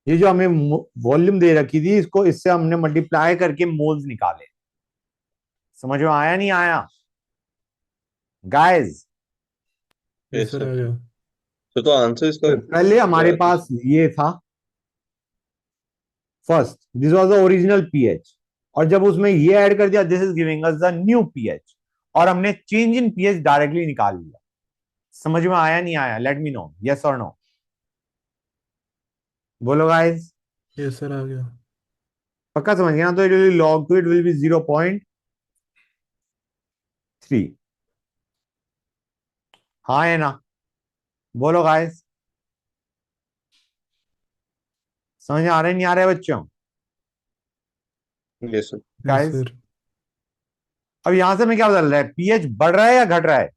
ये जो हमें वॉल्यूम दे रखी थी, इसको इससे हमने मल्टीप्लाई करके मोल्स निकाले। समझ में आया नहीं आया गाइस? ये यस सर सर। आ गया। तो आंसर इसका पहले हमारे क्या पास ये था, first this was the original pH, और जब उसमें ये ऐड कर दिया, this is giving us the new pH, और हमने चेंज इन पीएच डायरेक्टली निकाल लिया। समझ में आया नहीं आया? लेट मी नो, यस और नो, बोलो गाइस। ये सर आ गया। पक्का समझ गया ना? तो it will log to, it will B 0.3। हाँ है ना? बोलो गाइस, समझ में आ रहा है नहीं आ रहा है बच्चों? Yes sir. ये गाइस, सर अब यहां से मैं क्या बदल रहा है? पीएच बढ़ रहा है या घट रहा है?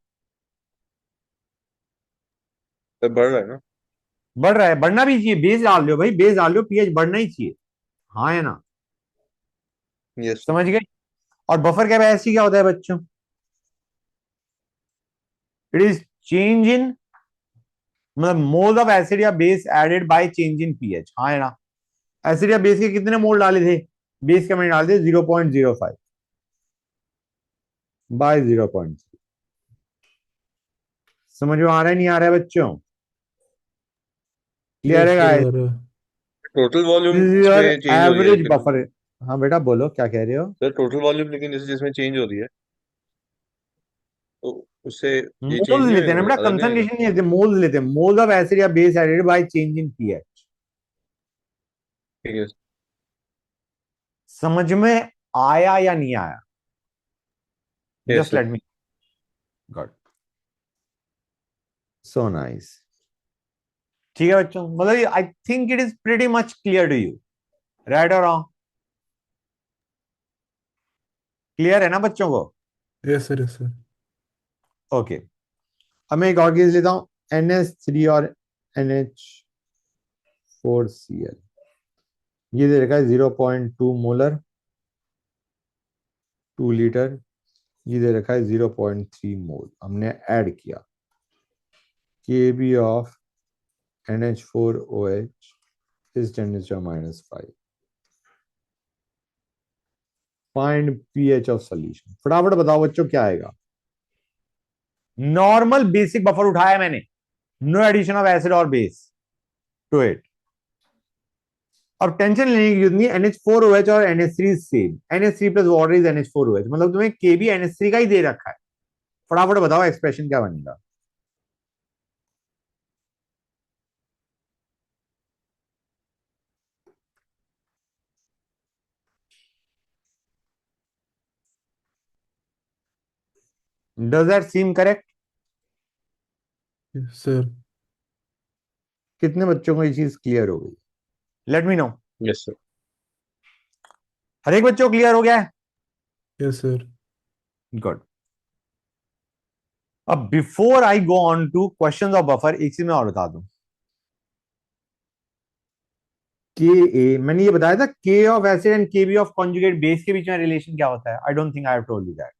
सर बढ़ रहा है ना। बढ़ रहा है, बढ़ना भी चाहिए। बेस डाल लो भाई, बेस डाल लो, पीएच बढ़ना ही चाहिए। हाँ है ना? Yes sir. समझ गए? और बफर कैपेसिटी क्या होता है बच्चों? इट इज चेंज इन, मतलब मोल ऑफ एसिड या base added by change in pH. हाँ है ना? एसिड या बेस के कितने मोल डाले थे? बेस के मैंने डाले थे 0.05 बाय 0.3। समझ में आ रहा है नहीं आ रहा है बच्चों? ये क्लियर है सर गाइस? आ रहा है। Total volume this is your इसमें चेंज हो रही है एवरेज लेकिन। बफर। हाँ बेटा बोलो, क्या कह रहे हो? सर टोटल वॉल्यूम लेकिन जैसे जिसमें चेंज हो रही है तो उससे ये चेंज मोल्स नहीं लेते हैं होएगा, ना मतलब बेटा, अलग नहीं आएगा। कंसंट्रेशन नहीं लेते, मोल्स लेते हैं। मोल्स ऑफ एसिड या base added by change in pH. ठीक है। समझ में आया या नहीं आया? Yes just sir. Let me, good, so nice. ठीक है बच्चों, मतलब I think it is pretty much clear to you, right और रॉन्ग? क्लियर है ना बच्चों को? Yes sir, yes sir. Okay, अब मैं एक और केस लेता हूं, NH3 और NH4Cl। ये दे रखा है 0.2 मोलर 2 लीटर, ये दे रखा है 0.3 मोल। हमने ऐड किया Kb of NH4OH is 10⁻⁵। Find pH of solution. फटाफट बताओ बच्चों क्या आएगा। नॉर्मल बेसिक बफर उठाया मैंने, नो एडिशन ऑफ एसिड और बेस टू इट। अब टेंशन लेने की जरूरत नहीं, NH4OH और NH3 same, NH3 plus water is NH4OH, मतलब तुम्हें Kb NH3 का ही दे रखा है। फटाफट बताओ एक्सप्रेशन क्या बनेगा। Does that seem correct? Yes sir. कितने बच्चों को ये चीज क्लियर हो गई? Let me know. Yes sir. हर एक बच्चों को क्लियर हो गया है? Yes sir. गुड। अब before I go on to questions of buffer, एक चीज मैं और बता दूं। के ए, मैंने ये बताया था के of acid and K B of conjugate base के बीच में रिलेशन क्या होता है? I don't think I have told you that.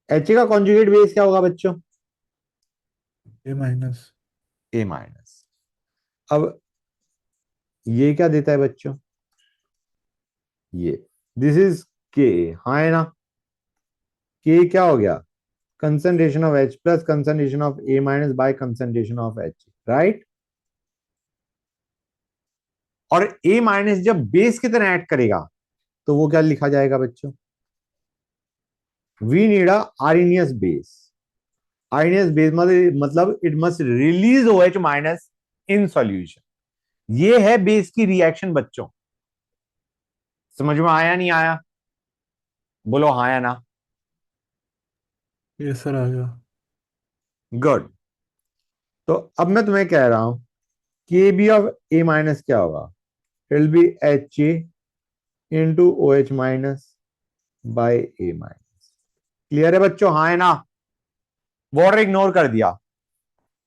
H का कॉन्जुगेट बेस क्या होगा बच्चों? A-। A minus. अब ये क्या देता है बच्चों? ये, दिस इज के, हाँ है ना? के क्या हो गया? Concentration of H plus concentration of A minus by concentration of H, right? और A माइनस जब बेस की तरह ऐड करेगा तो वो क्या लिखा जाएगा बच्चों? We need a Arrhenius base. Arrhenius base मतलब it must release OH minus in solution. ये है बेस की रिएक्शन बच्चों। समझ में आया नहीं आया? बोलो हाँ या ना। यस सर, आ गया। गुड। तो अब मैं तुम्हें कह रहा हूं के बी ऑफ ए माइनस क्या होगा? It will be H A into O H minus by A minus. Clear है बच्चों? हाँ है ना? वाटर इग्नोर कर दिया,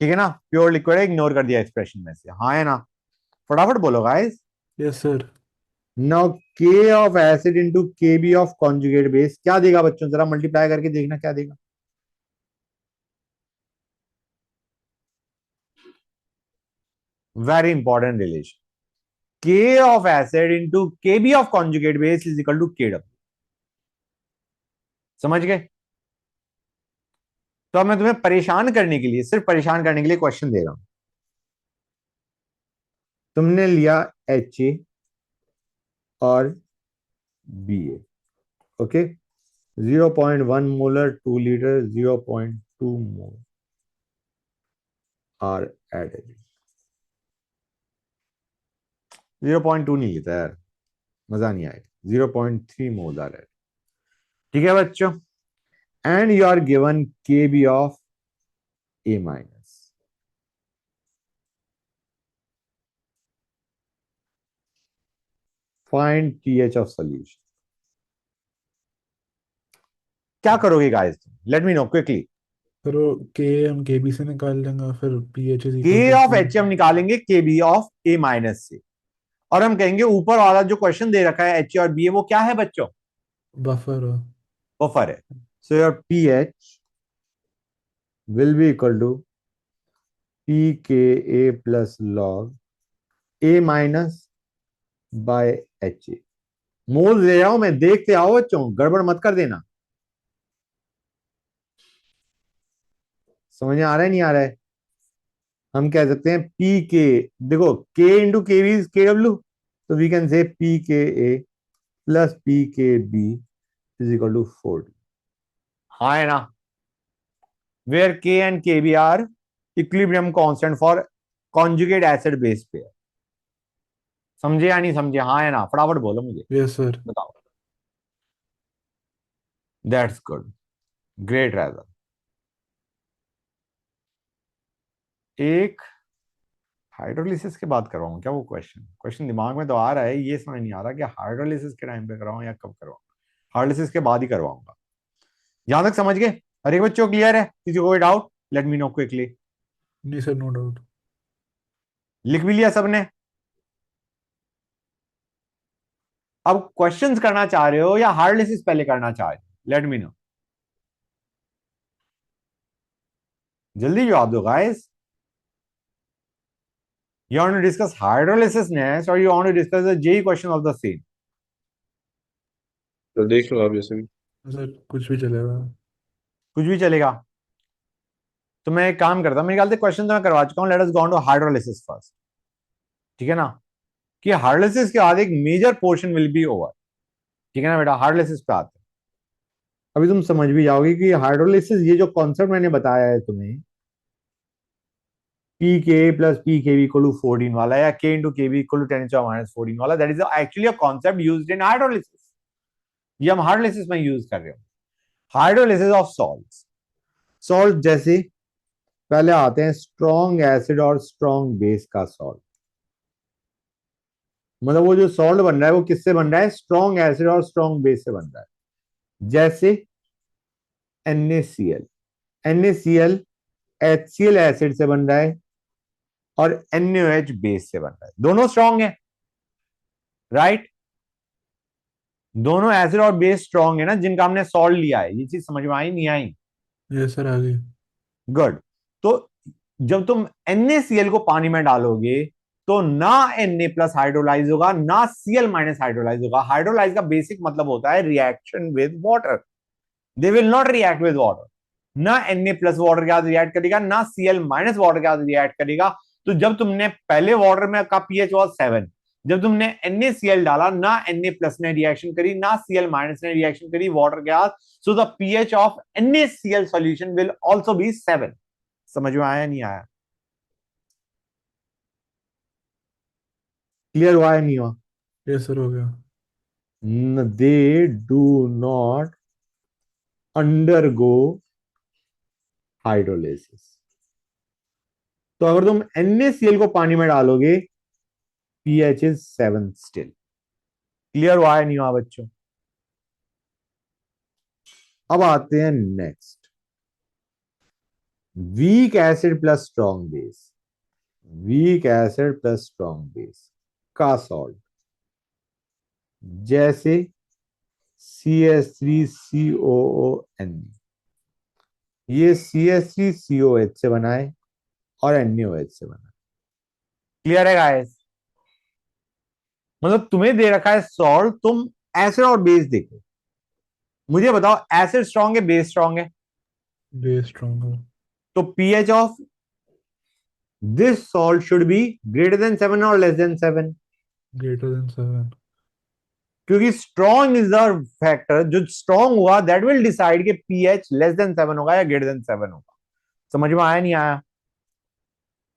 ठीक है ना? प्योर लिक्विड इग्नोर कर दिया एक्सप्रेशन में से, हाँ है ना? फटाफट बोलो guys. Yes sir. Now K of acid into K B of conjugate base क्या देगा बच्चों? जरा मल्टीप्लाई करके देखना क्या देगा। Very important relation, K of acid into K B of conjugate base is equal to K W. समझ गए? तो अब मैं तुम्हें परेशान करने के लिए, सिर्फ परेशान करने के लिए क्वेश्चन दे रहा हूं। तुमने लिया एच ए और B A, okay? 0.1 molar 2 litre 0.2 mole are added. 0.2 नहीं लेता यार, मजा नहीं आएगा। 0.3 मोल आर एडेड, ठीक है बच्चों? And you are given K B of A minus. Find pH of solution. क्या करोगे guys? Let me know quickly. Sir वो के हम के बी से निकाल लेंगे, फिर p H is K equal to of K. H हम निकालेंगे के बी ऑफ ए माइनस से, और हम कहेंगे ऊपर वाला जो क्वेश्चन दे रखा है एच और बी ए, वो क्या है बच्चों? बफर। बफर है। So your pH will be equal to pKa plus log A minus by HA। मोल ले आओ, मैं देखते आओ बच्चों, गड़बड़ मत कर देना। समझ में आ रहा है नहीं आ रहा है? हम कह सकते हैं पी के, देखो के इंटू के बी के डब्ल्यू, तो we can say P K A plus P K B is equal to 40। हाँ है ना? Where K and K B are equilibrium constant for conjugate acid base pair. समझे या नहीं समझे? हाँ है ना? फटाफट बोलो मुझे, यस सर। बताओ। दैट्स गुड, ग्रेट राजा। एक हाइड्रोलिसिस के बाद करवाऊं क्या वो क्वेश्चन? क्वेश्चन दिमाग में तो आ रहा है, ये समझ नहीं आ रहा कि हाइड्रोलिसिस के टाइम पे करवाऊं या कब करवाऊं। हाइड्रोलिसिस के बाद ही करवाऊंगा। यहां तक समझ गए? हर एक बच्चों क्लियर है? किसी को कोई doubt? Late me know quickly. नहीं सर, नो डाउट। लिख भी लिया सबने? अब क्वेश्चंस करना चाह रहे हो या हाइड्रोलिसिस पहले करना चाह रहे हो? लेट मी नो, जल्दी जवाब दो guys. You want to discuss hydrolysis next, or you want to discuss the JEE question of the same? तो देख लो आप जैसे भी। सर कुछ भी चलेगा। कुछ भी चलेगा। तो मैं एक काम करता हूं, मेरे ख्याल से क्वेश्चन तो मैं करवा चुका हूं। Let us go on to hydrolysis first, ठीक है ना? कि हाइड्रोलिसिस के बाद एक major portion will be over, ठीक है ना बेटा? हाइड्रोलिसिस पे आते हैं। अभी तुम समझ भी जाओगे कि हाइड्रोलिसिस, ये जो कॉन्सेप्ट मैंने बताया है तुम्हें, P K plus P K B equal to 14 वाला, या के into K B equal to 10⁻⁴ वाला, that is actually a concept used in hydrolysis. ये हम हाइड्रोलिसिस में यूज कर रहे हो। Hydrolysis of salts. सॉल्ट जैसे पहले आते हैं स्ट्रॉन्ग एसिड और स्ट्रॉन्ग बेस का सॉल्ट। मतलब वो जो सॉल्ट बन रहा है वो किससे बन रहा है? स्ट्रॉन्ग एसिड और स्ट्रॉन्ग बेस से बन रहा है। जैसे NaCl। NaCl HCl एसिड से बन रहा है और NaOH बेस से बन रहा है। दोनों स्ट्रॉन्ग है, राइट? दोनों एसिड और बेस स्ट्रॉन्ग है ना, जिनका हमने सॉल्ट लिया है। ये चीज समझ में आई नहीं आई? यस सर, आ गई। गुड। तो जब तुम NaCl को पानी में डालोगे तो ना Na प्लस हाइड्रोलाइज होगा, ना Cl माइनस हाइड्रोलाइज होगा। हाइड्रोलाइज का बेसिक मतलब होता है reaction with water. They will not react with water. ना Na प्लस वाटर के साथ रिएक्ट करेगा, ना Cl माइनस वाटर के साथ रिएक्ट करेगा। तो जब तुमने पहले वाटर में का pH वाज 7, जब तुमने NaCl डाला, ना Na प्लस ने रिएक्शन करी, ना Cl माइनस ने रिएक्शन करी वाटर के साथ। So the pH of NaCl solution will also be 7। समझ में आया नहीं आया? क्लियर हुआ है नहीं हुआ? यस सर, हो गया। They do not undergo hydrolysis. तो अगर तुम NaCl को पानी में डालोगे, pH इज 7 स्टिल। क्लियर हुआ है नहीं हुआ बच्चों? अब आते हैं next, weak acid plus strong base. Weak acid plus strong base का सॉल्ट, जैसे CH3COON। ये CH3COH से बना है और NaOH से बना है। क्लियर है गाइस? मतलब तुम्हें दे रखा है सॉल्ट, तुम एसिड और बेस देखो। मुझे बताओ, एसिड स्ट्रॉन्ग है बेस स्ट्रॉन्ग है? Base stronger. तो pH of this salt should be greater than 7 और लेस देन 7, ग्रेटर देन 7। क्योंकि स्ट्रॉन्ग इज द फैक्टर। जो स्ट्रॉन्ग हुआ दैट विल डिसाइड कि pH लेस देन 7 होगा या ग्रेटर देन 7 होगा। समझ में आया नहीं आया?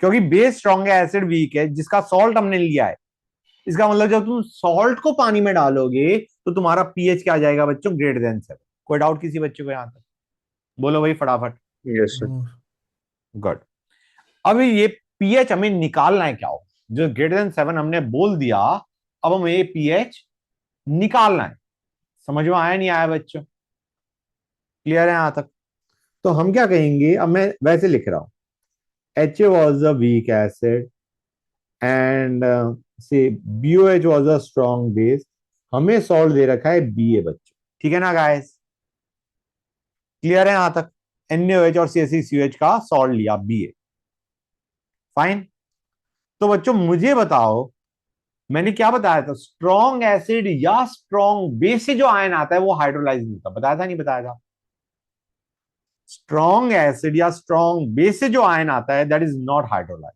क्योंकि बेस स्ट्रॉन्ग है, एसिड वीक है, जिसका सॉल्ट हमने लिया है। इसका मतलब जब तुम सॉल्ट को पानी में डालोगे तो तुम्हारा pH क्या आ जाएगा बच्चों? Greater than 7। कोई डाउट किसी बच्चे को यहां तक? बोलो भाई फटाफट। Yes sir. नो। गुड। अब ये pH हमें निकालना है क्या हो? जो ग्रेटर देन 7 हमने बोल दिया, अब हमें ये pH निकालना है। समझ में आया नहीं आया बच्चों? क्लियर है यहां तक? तो हम क्या कहेंगे, अब मैं वैसे लिख रहा हूं, HA was a weak acid and say BOH was a strong base। हमें सॉल्ट दे रखा है BA बच्चों, ठीक है ना गाइस? क्लियर है यहां तक? NaOH और CH3COH का सॉल्ट लिया BA। फाइन। तो बच्चों मुझे बताओ, मैंने क्या बताया था? स्ट्रॉन्ग एसिड या स्ट्रॉन्ग बेस से जो आयन आता है वो हाइड्रोलाइज नहीं होता। बताया था नहीं बताया था? स्ट्रॉन्ग एसिड या स्ट्रॉन्ग बेस से जो आयन आता है दैट इज नॉट हाइड्रोलाइज।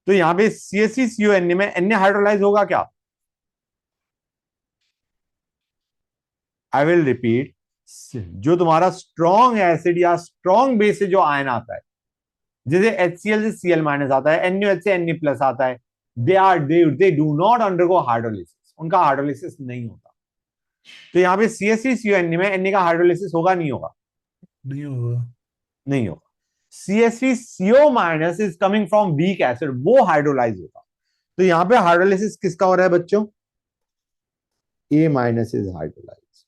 तो यहां पे CH3CON में Na हाइड्रोलाइज होगा क्या? आई विल रिपीट, जो तुम्हारा स्ट्रॉन्ग एसिड या स्ट्रॉन्ग बेस से जो आयन आता है, जैसे HCl से Cl माइनस आता है, NaOH से Na प्लस आता है, they do not undergo hydrolysis. उनका हाइड्रोलिसिस नहीं होता। तो यहां पे CH3CON में Na का हाइड्रोलिसिस होगा नहीं होगा? नहीं होगा। नहीं होगा। CH3CO minus is coming from weak acid, वो हाइड्रोलाइज होगा। तो यहां पे हाइड्रोलाइसिस किसका हो रहा है बच्चों? A minus is hydrolyse.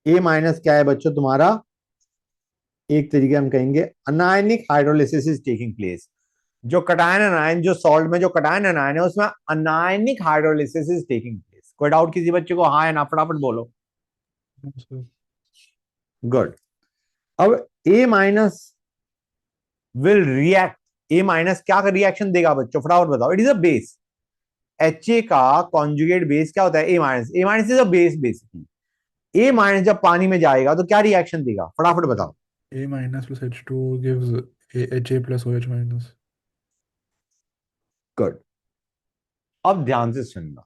A minus क्या है बच्चों तुम्हारा? एक तरीके हम कहेंगे anionic hydrolysis is taking place. जो कटायन अनायन, जो सॉल्ट में जो कटायन अनायन है उसमें anionic hydrolysis is taking place. कोई डाउट किसी बच्चे को? हाँ या ना, फटाफट बोलो। हाँ सर। गुड। अब A minus will react. A minus क्या रिएक्शन देगा बच्चों, फटाफट बताओ। It is a base. HA का कॉन्जुगेट बेस क्या होता है? A minus. A minus is a base basically. A minus जब पानी में जाएगा तो क्या रिएक्शन देगा, फटाफट बताओ। A minus plus H2 gives HA plus OH minus. Good. अब ध्यान से सुनना,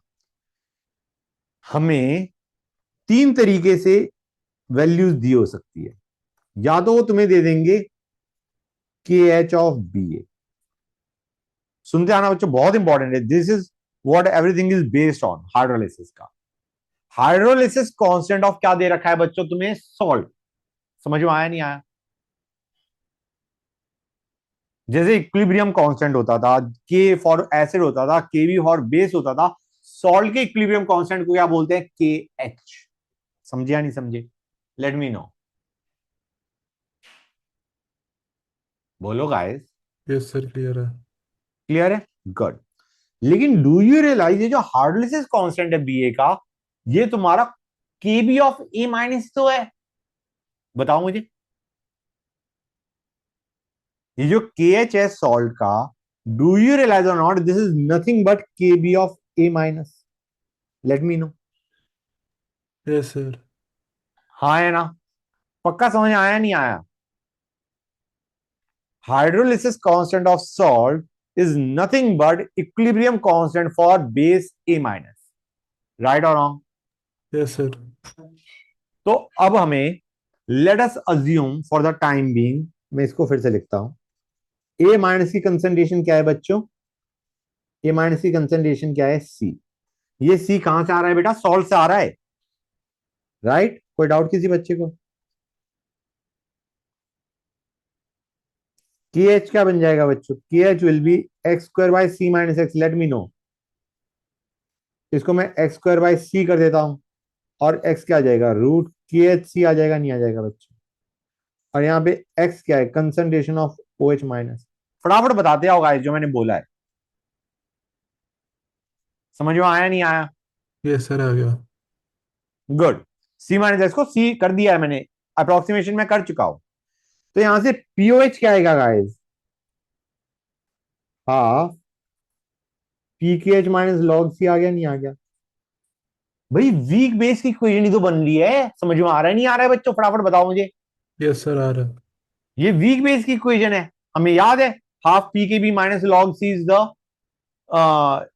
हमें तीन तरीके से वैल्यूज दी हो सकती है। या तो वो तुम्हें दे देंगे KH ऑफ Ba। सुनते आना बच्चों, बहुत इंपॉर्टेंट है। This is what everything is based on hydrolysis का। हाइड्रोलिसिस कांस्टेंट ऑफ क्या दे रखा है बच्चों तुम्हें? सॉल्ट। समझ में आया नहीं आया? जैसे इक्विलिब्रियम कांस्टेंट होता था के फॉर एसिड होता था, केवी फॉर बेस होता था, सॉल्ट के इक्विलिब्रियम कांस्टेंट को क्या बोलते हैं? KH। समझे या नहीं समझे? लेट मी नो, बोलो गाइस। Yes sir, clear है। क्लियर है? गुड। लेकिन डू यू रियलाइज ये जो हार्डलिसिस कांस्टेंट है Ba का, ये तुम्हारा Kb ऑफ A माइनस तो है। बताओ मुझे, ये जो KH है सॉल्ट का, डू यू रियलाइज और not, this is nothing but Kb of A minus. Late me no. Yes sir। हाँ है ना? पक्का समझ आया नहीं आया? Hydrolysis constant of salt is nothing but equilibrium constant for base A minus. Right or wrong? Yes sir। तो अब हमें let us assume for the time being, मैं इसको फिर से लिखता हूं, A माइनस की कंसेंट्रेशन क्या है बच्चों? A माइनस की कंसेंट्रेशन क्या है? C। ये C कहां से आ रहा है बेटा? सॉल्ट से आ रहा है। राइट? कोई डाउट किसी बच्चे को? KH क्या बन जाएगा बच्चों? KH will be x square by C minus x. Late me no. इसको मैं एक्स स्क्वायर बाय C कर देता हूं, और x क्या आ जाएगा? रूट KHC आ जाएगा, नहीं आ जाएगा बच्चों? और यहाँ पे x क्या है? Concentration of OH minus. फटाफट बताते आओ गाइस जो मैंने बोला है। समझ में आया नहीं आया? Yes sir, आ गया। गुड। C माइनस एक्स को C कर दिया है मैंने, अप्रोक्सीमेशन में कर चुका हूं। तो यहां से POH क्या आएगा guys? Half PKH minus log C आ गया, नहीं आ गया? भाई वीक बेस की इक्वेशन ही तो बन रही है। समझ में आ रहा है नहीं आ रहा है बच्चों, फटाफट बताओ मुझे। Yes sir, आ रहा है। ये वीक बेस की इक्वेशन है, हमें याद है। Half PKB minus log C is the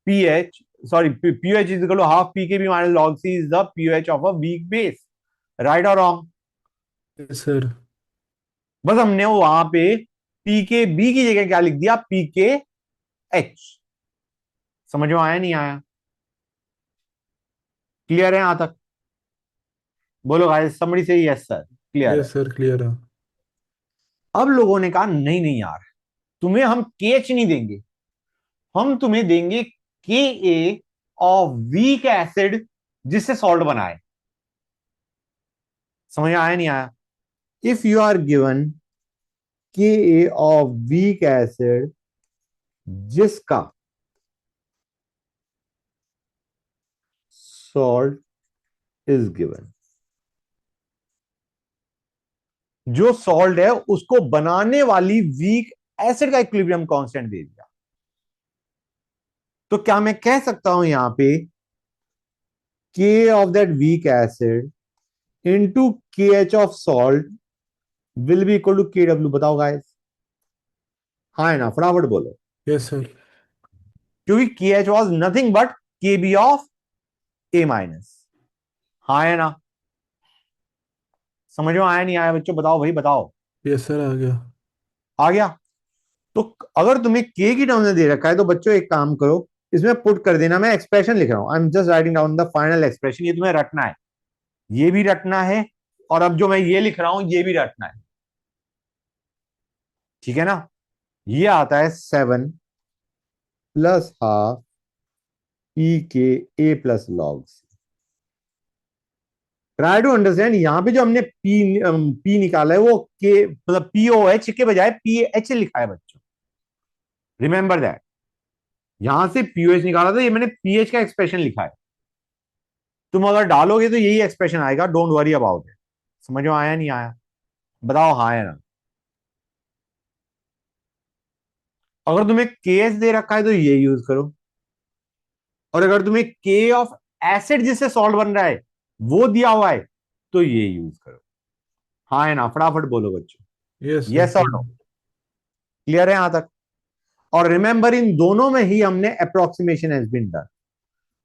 pH, sorry, pH is equal to half pKb minus log C is the pH of a weak base. Right or wrong? Yes sir। बस हमने वो वहां पे pKb की जगह क्या लिख दिया? pKh। समझ में आया नहीं आया? क्लियर है यहां तक? बोलो गाइस, समबडी से यस सर, क्लियर है? Yes sir, clear है। अब लोगों ने कहा नहीं नहीं यार, तुम्हें हम KH नहीं देंगे, हम तुम्हें देंगे Ka ऑफ वीक एसिड जिससे सॉल्ट बनाए। समझ में आया नहीं आया? If you are given Ka of weak acid जिसका salt is given, जो सॉल्ट है उसको बनाने वाली वीक एसिड का इक्विलिब्रियम कांस्टेंट दे दिया, तो क्या मैं कह सकता हूं यहां पे K of that weak acid into KH of salt will be equal to KW? बताओ गाइस, हाँ है ना? फटाफट बोलो। Yes sir। क्योंकि KH was nothing but KB of A minus। हाँ है ना? समझ में आया नहीं आया बच्चों? बताओ भाई बताओ। Yes sir, आ गया। आ गया? तो अगर तुम्हें K की टर्म में दे रखा है तो बच्चों एक काम करो, इसमें पुट कर देना। मैं एक्सप्रेशन लिख रहा हूं, I am just writing down the final expression. ये तुम्हें रटना है, ये भी रटना है और अब जो मैं ये लिख रहा हूं ये भी रटना है, ठीक है ना। ये आता है 7 + ½ p K A plus log C. Try to understand, यहां पे जो हमने पी निकाला है वो के मतलब पीओएच के बजाय पीएच लिखा है बच्चों, रिमेंबर दैट। यहां से पीओएच निकाला था, ये मैंने पीएच का एक्सप्रेशन लिखा है। तुम अगर डालोगे तो यही एक्सप्रेशन आएगा, डोंट वरी अबाउट इट। समझ में आया नहीं आया, बताओ हाँ या ना। अगर तुम्हें केएस दे रखा है तो ये यूज करो, और अगर तुम्हें के ऑफ एसिड जिससे सॉल्ट बन रहा है वो दिया हुआ है तो ये यूज करो। हाँ या ना, फटाफट बोलो बच्चों, यस सर, यस और नो। क्लियर है यहां तक। और रिमेंबर इन दोनों में ही हमने approximation has been done.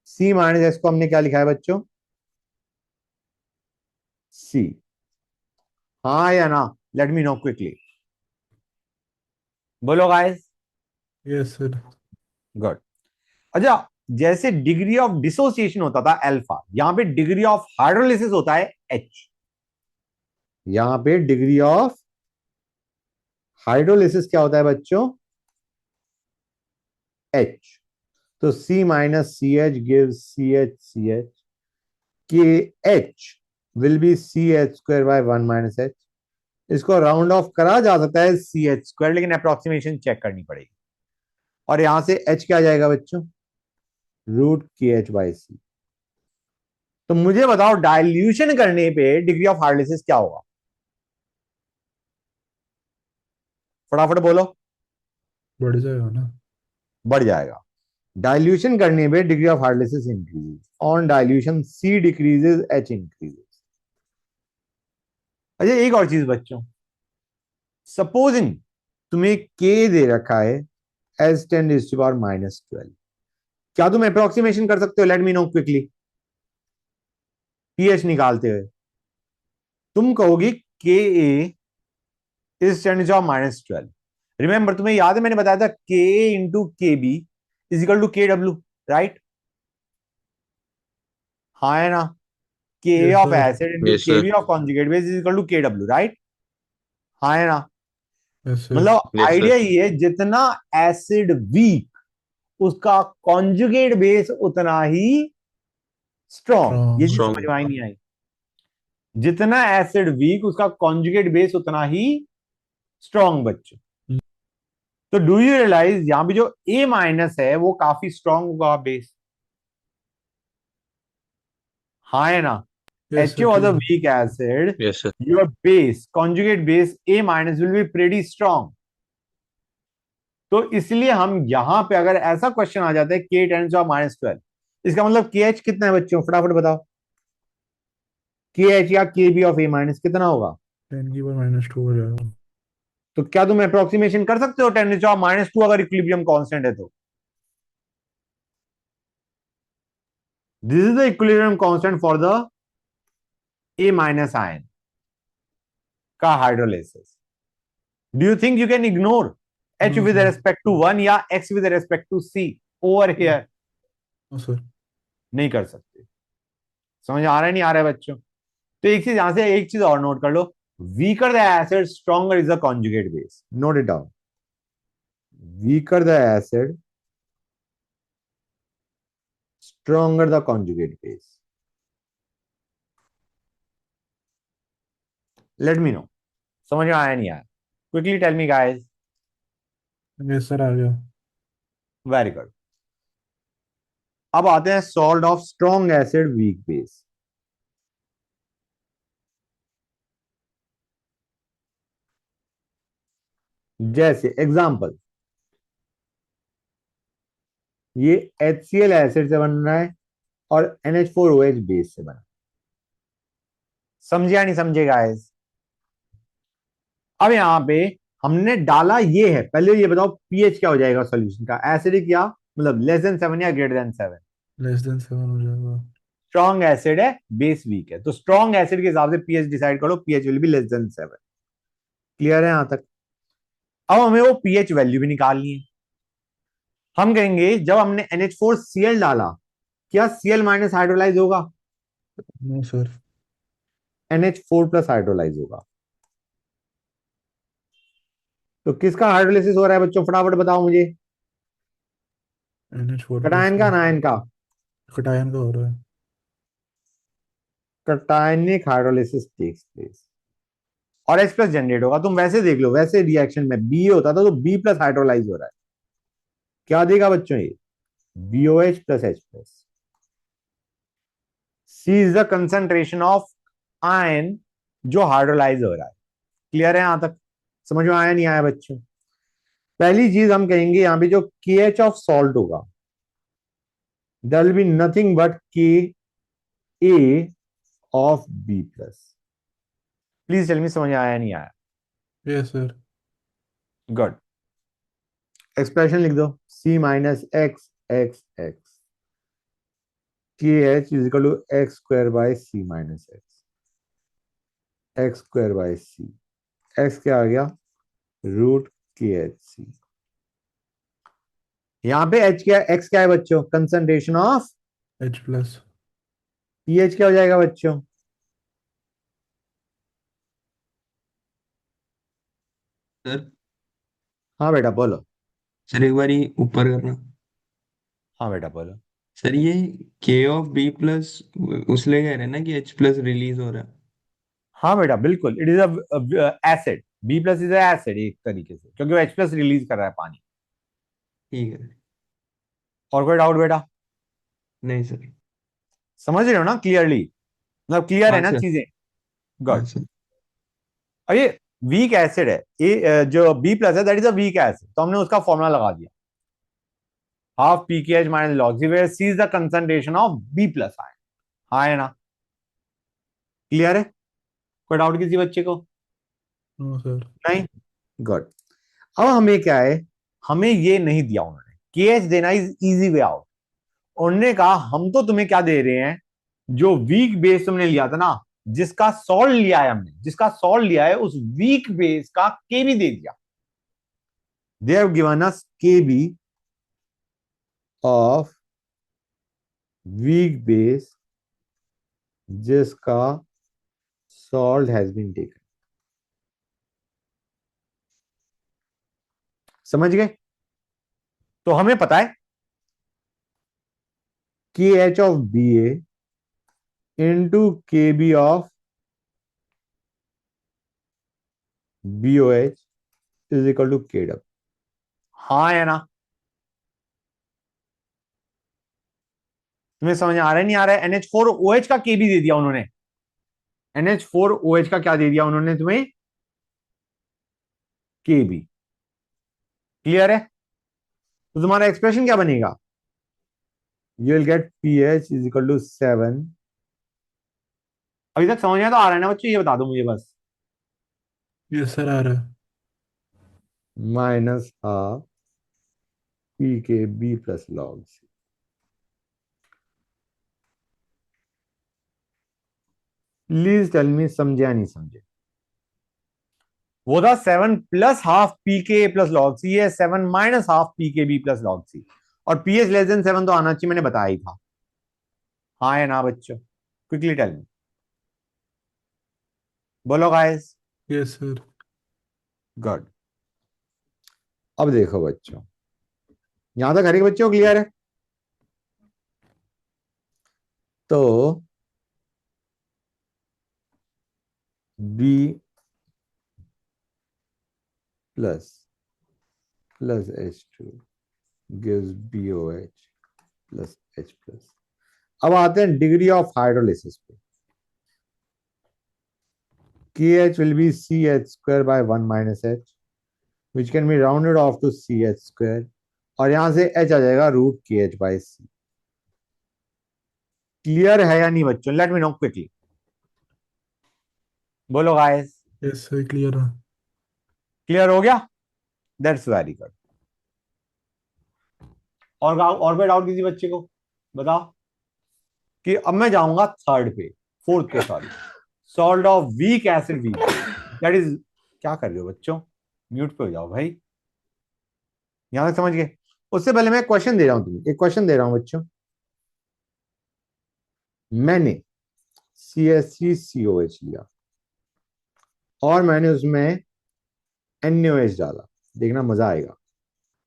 C minus S को हमने क्या लिखा है बच्चों, सी। हाँ या ना, लेट मी नो क्विकली, बोलो गाइस। Yes sir. गुड। अच्छा, जैसे डिग्री ऑफ डिसोसिएशन होता था अल्फा, यहां पे डिग्री ऑफ हाइड्रोलिसिस होता है एच। यहां पे डिग्री ऑफ हाइड्रोलिसिस क्या होता है बच्चों, एच। तो C minus C H give C H C H, K H will be C H square by 1 - H. इसको राउंड ऑफ करा जा सकता है सी एच स्क्वायर, लेकिन अप्रोक्सीमेशन चेक करनी पड़ेगी। और यहां से एच क्या आ जाएगा बच्चों, √KH/C। तो मुझे बताओ डाइल्यूशन करने पे डिग्री ऑफ हाइड्रोलिसिस क्या होगा, फटाफट बोलो। बढ़ जाएगा ना। बढ़ जाएगा। डाइल्यूशन करने पे degree of hydrolysis increases, on dilution C decreases H increases. अच्छा, एक और चीज बच्चों, सपोजिंग तुम्हें के दे रखा है as10⁻⁻12, क्या तुम अप्रोक्सीमेशन कर सकते हो, late me know quickly, pH निकालते हुए। तुम कहोगी के ए इज 10⁻⁻12। रिमेंबर, तुम्हें याद है मैंने बताया था K a into K B is equal to K डब्ल्यू, राइट। हाँ है ना, K a yes of sir. Acid into yes K sir. B of conjugate base is equal to K डब्ल्यू, राइट। हाँ है ना। Yes sir. मतलब yes sir. Idea ये है, जितना एसिड वीक उसका कॉन्जुगेट बेस उतना ही स्ट्रॉन्ग। ये स्ट्रॉन्ग। चीज स्ट्रॉन्ग। समझ में आई नहीं आई, जितना एसिड वीक उसका कॉन्जुगेट बेस उतना ही स्ट्रॉन्ग बच्चों। तो डू यू रियलाइज यहां पे जो ए माइनस है वो काफी स्ट्रॉन्ग होगा बेस, हाँ है ना। Yes sir, HA was a clear. weak acid, yes sir. your base conjugate base A minus will be pretty strong। तो इसलिए हम यहां पे अगर ऐसा क्वेश्चन आ जाता है K10⁻12, इसका मतलब KH कितना है बच्चों, फटाफट बताओ। KH या KB ऑफ A माइनस कितना होगा। 10⁻²⁻2 हो जाएगा। तो क्या तुम अप्रोक्सीमेशन कर सकते हो 10⁻², अगर इक्विलिब्रियम कांस्टेंट है तो। This is the equilibrium constant for the A minus ion का hydrolysis. Do you think you can ignore H no with sir. respect to 1 या X with respect to C over here? No sir. नहीं कर सकते। समझ आ रहा है नहीं आ रहा है बच्चों। तो एक चीज यहां से, एक चीज और नोट कर लो, weaker the acid stronger is the conjugate base, note it down. Weaker the acid stronger the conjugate base. Let me know, समझ में आया नहीं आया, quickly tell me guys. Yes sir, आ गया। Very good. अब आते हैं salt of strong acid weak base. जैसे एग्जांपल, ये HCl एसिड से बन रहा है और NH4OH बेस से बना। समझे या नहीं समझे गाइस। अब यहां पे हमने डाला ये है, पहले ये बताओ पीएच क्या हो जाएगा सॉल्यूशन का, एसिडिक या मतलब लेस देन 7 या ग्रेटर देन 7। <7 हो जाएगा। स्ट्रॉन्ग एसिड है, बेस वीक है, तो स्ट्रॉन्ग एसिड के हिसाब से पीएच डिसाइड करो, pH will be less than 7। Clear है यहां तक। अब हमें वो पीएच वैल्यू भी निकालनी है। हम कहेंगे जब हमने NH4Cl डाला, क्या Cl माइनस हाइड्रोलाइज होगा। No sir. NH4 plus hydrolyze होगा। तो किसका हाइड्रोलिसिस हो रहा है बच्चों, फटाफट बताओ मुझे। NH4 प्लस कटायन का, का अनायन का? कटायन का हो रहा है। कटायनिक हाइड्रोलिसिस टेक्स प्लेस और H प्लस जनरेट होगा। तुम वैसे देख लो, वैसे रिएक्शन में बी होता था तो बी प्लस हाइड्रोलाइज हो रहा है, क्या देगा बच्चों ये? BOH plus H plus. C is the concentration of ion जो हाइड्रोलाइज हो रहा है। क्लियर है यहां तक? समझ में आया नहीं आया बच्चों? पहली चीज हम कहेंगे यहां पे जो KH ऑफ सॉल्ट होगा, there will be nothing but KA of B plus. Please tell me समझ में आया नहीं आया? Yes sir. गुड। एक्सप्रेशन लिख दो, C minus X X X KH is equal to X square by C minus X square by C। X क्या आ गया? Root KHC। यहां पे H क्या, X क्या है बच्चों? Concentration of H plus. PH क्या हो जाएगा बच्चों? सर हाँ बेटा बोलो। सर एक बारी ऊपर करना। हाँ बेटा बोलो। सर ये के ऑफ बी प्लस उसले कह रहे हैं ना कि एच प्लस रिलीज हो रहा है। हाँ बेटा बिल्कुल, it is acid. B plus is acid एक तरीके से, क्योंकि वो H प्लस रिलीज कर रहा है पानी। ठीक है। और कोई डाउट बेटा? नहीं सर। समझ रहे हो ना क्लियरली? मतलब क्लियर है हाँ ना सर। चीजें? हाँ गुड। सर। अब ये वीक एसिड है, जो बी प्लस है that is a weak acid, तो हमने उसका फॉर्मूला लगा दिया, half PKH minus log C, where C is the concentration of B plus ion. हाँ है ना? क्लियर है? कोई डाउट किसी बच्चे को? No sir. नहीं? गुड। अब हमें क्या है, हमें ये नहीं दिया उन्होंने, KH देना इज इजी वे आउट। उन्होंने कहा हम तो तुम्हें क्या दे रहे हैं, जो वीक बेस तुमने लिया था ना, जिसका सॉल्ट लिया है हमने, जिसका सॉल्ट लिया है उस वीक बेस का KB दे दिया। They have given us KB of weak base जिसका सॉल्ट हैज बीन टेकन। समझ गए? तो हमें पता है KH of BA into KB of BOH is equal to KW। हाँ है ना? तुम्हें समझ आ रहा है नहीं आ रहा है? NH4OH का KB दे दिया उन्होंने। NH4OH का क्या दे दिया उन्होंने तुम्हें? KB। क्लियर है? तो तुम्हारा एक्सप्रेशन क्या बनेगा? You will get PH is equal to 7। अभी तक समझ में तो आ रहा है ना बच्चों? ये बता दो मुझे बस। यस सर आ रहा है। Minus half PKB plus log C। Please tell me समझे या नहीं समझे? वो था 7 plus half PK plus log C, है 7 minus half PKB plus log C। और PH लेस देन 7 तो आना चाहिए, मैंने बताया ही था। हाँ है ना बच्चों? क्विकली टेल मी, बोलो गाइस। Yes sir. गुड। अब देखो बच्चों, यहां तक हर एक बच्चों क्लियर है? तो B plus plus H2 gives BOH plus H plus. अब आते हैं डिग्री ऑफ हाइड्रोलिसिस पे। KH will be CH square by 1 minus H which can be rounded off to CH square, और यहां से H आ जाएगा root KH by C। Clear है या नहीं बच्चों? लेट मी नो क्विकली, बोलो गाइस। यस सर क्लियर है। क्लियर हो गया? That's very good. और कोई डाउट किसी बच्चे को? बताओ। कि अब मैं जाऊंगा थर्ड पे, फोर्थ पे sorry, salt of weak acid week, that is, क्या कर रहे हो बच्चों? म्यूट पे हो जाओ भाई। यहां तक समझ गए? उससे पहले मैं क्वेश्चन दे रहा हूं तुम्हें, एक क्वेश्चन दे रहा हूं बच्चों। मैंने CH3COH लिया और मैंने उसमें NaOH डाला, देखना मजा आएगा।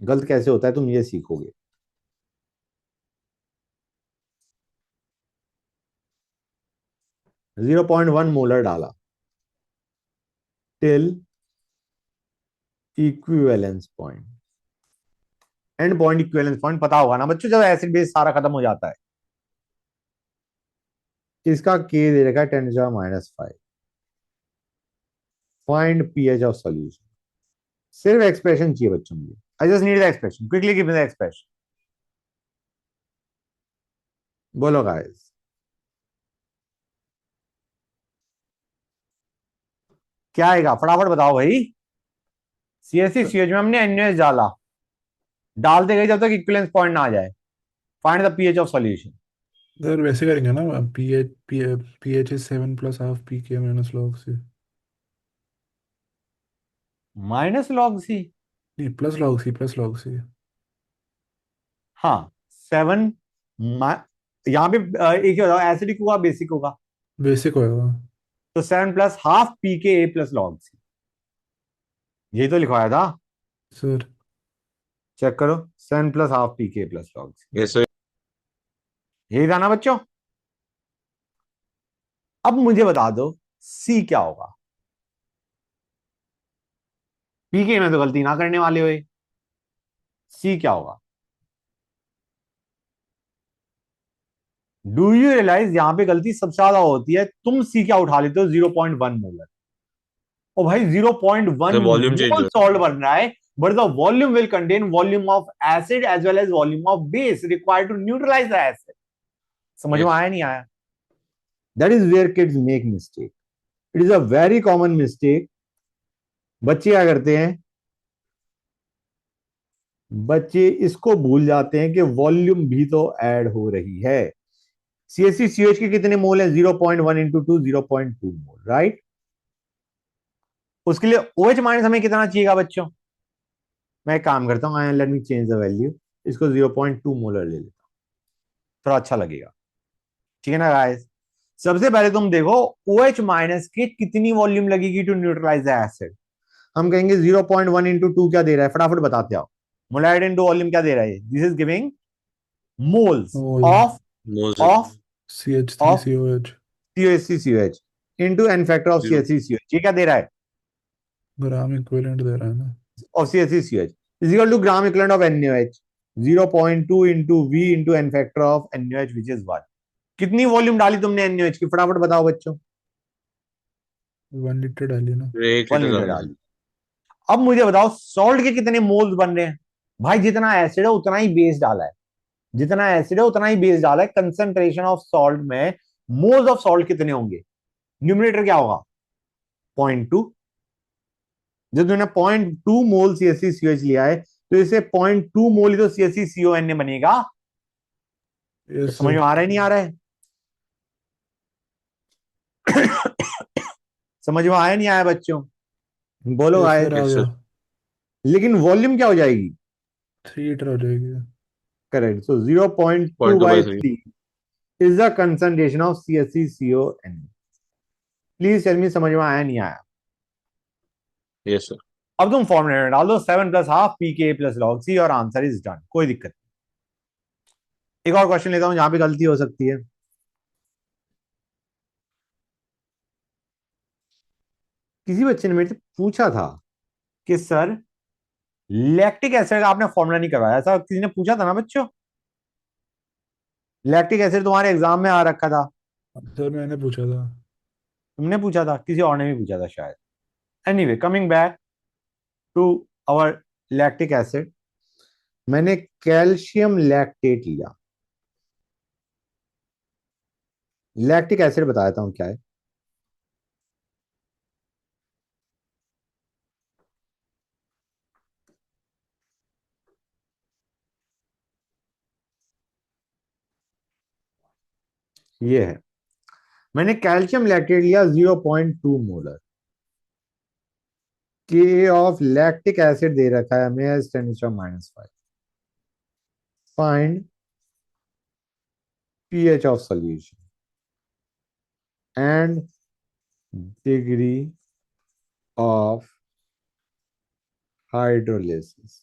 गलत कैसे होता है तुम ये सीखोगे। 0.1 मोलर डाला till equivalence point. And point equivalence point पता होगा ना बच्चों, जब एसिड बेस सारा खत्म हो जाता है। इसका K दे रखा है 10⁻⁵। Find pH of solution. सिर्फ एक्सप्रेशन चाहिए बच्चों, मुझे I just need the expression, quickly give me the expression. बोलो गाइस, क्या आएगा फटाफट बताओ भाई। CH3CH में हमने NaOH डाला, डालते गए जब तक इक्विवेलेंस पॉइंट ना आ जाए। Find the pH of solution. Sir वैसे करेंगे ना, pH is 7 plus half pK minus log C। -log C। नहीं, प्लस log C। हाँ 7। यहाँ पे एक ही बताओ, एसिडिक होगा बेसिक होगा? बेसिक होएगा। तो 7 प्लस हाफ pKa प्लस log C, यही तो लिखवाया था। सर चेक करो, 7 प्लस हाफ pKa plus log C, yes sir. यही था ना बच्चों। अब मुझे बता दो C क्या होगा। pKa में तो गलती ना करने वाले हो, C क्या होगा? डू यू रियलाइज यहां पे गलती सबसे ज्यादा होती है, तुम C क्या उठा लेते हो 0.1 मोलर। ओ भाई 0.1 सर वॉल्यूम चेंज मोल हो सॉल्ट बन रहा है, but the volume will contain volume of acid as well as volume of base required to neutralize the acid. समझ में यस आया नहीं आया? That is where kids make mistake. It is a very common mistake. बच्चे क्या करते हैं, बच्चे इसको भूल जाते हैं कि वॉल्यूम भी तो ऐड हो रही है। CH3CH के कितने मोल है? 0.1 इंटू 2, 0.2 मोल, राइट। उसके लिए OH माइनस हमें कितना चाहिएगा बच्चों? मैं एक काम करता हूं, let me change the value, इसको 0.2 मोलर ले लेता हूं, थोड़ा अच्छा लगेगा। ठीक है ना गाइस। सबसे पहले तुम देखो OH माइनस की कितनी वॉल्यूम लगेगी टू न्यूट्रलाइज द एसिड। हम कहेंगे 0.1 इंटू 2 क्या दे रहा है, फटाफट बताते आओ। मोलैरिटी इंटू वॉल्यूम क्या दे रहा है? This is giving moles mole of mole sir. Of of CH3COH CH3COH into N factor of 0 CH3COH। ये क्या दे रहा है? ग्राम इक्विवेलेंट दे रहा है ना। Of CH3COH is equal to gram equivalent of NaOH 0.2 into V into N factor of NaOH which is 1। कितनी volume डाली तुमने NaOH की, फटाफट बताओ बच्चों। 1 लीटर डाली ना। 1 1 लीटर लीटर डालना सर। डाली। अब मुझे बताओ सॉल्ट के कितने मोल्स बन रहे हैं? भाई जितना एसिड है उतना ही बेस डाला है, जितना एसिड है उतना ही बेस डाला है। कंसंट्रेशन ऑफ सॉल्ट में मोल्स ऑफ सॉल्ट कितने होंगे? न्यूमरेटर क्या होगा? 0.2। जब तुमने 0.2 मोल CH3COH लिया है तो इसे 0.2 मोल ही तो CH3CON बनेगा। यस समझ में सर। आ रहा है नहीं आ रहा है? समझ में आया नहीं आया बच्चों? बोलो यस आए। सर, आ यस गया। सर। लेकिन वॉल्यूम क्या हो जाएगी? 3 लीटर हो जाएगी। Correct. So 0.2 0.2 by by 3। 3 is the concentration of CH3CON। Please tell me समझ में आया नहीं आया? Yes sir. अब तुम फॉर्मूले में डाल दो 7 प्लस हाफ pKa प्लस log C और आंसर इज डन, कोई दिक्कत नहीं। एक और क्वेश्चन लेता हूं जहां पे गलती हो सकती है। किसी बच्चे ने मेरे से पूछा था कि सर लैक्टिक एसिड का आपने फॉर्मूला नहीं करवाया, ऐसा किसी ने पूछा था ना बच्चों? लैक्टिक एसिड तुम्हारे एग्जाम में आ रखा था। सर मैंने पूछा था। तुमने पूछा था, किसी और ने भी पूछा था शायद। Anyway coming back to our lactic acid, मैंने कैल्शियम लैक्टेट लिया। लैक्टिक एसिड बता देता हूं क्या है। ये है, मैंने कैल्शियम लैक्टेट लिया 0.2 मोलर। के ऑफ लैक्टिक एसिड दे रखा है हमें as 10⁻⁵। Find pH of solution. and degree of hydrolysis.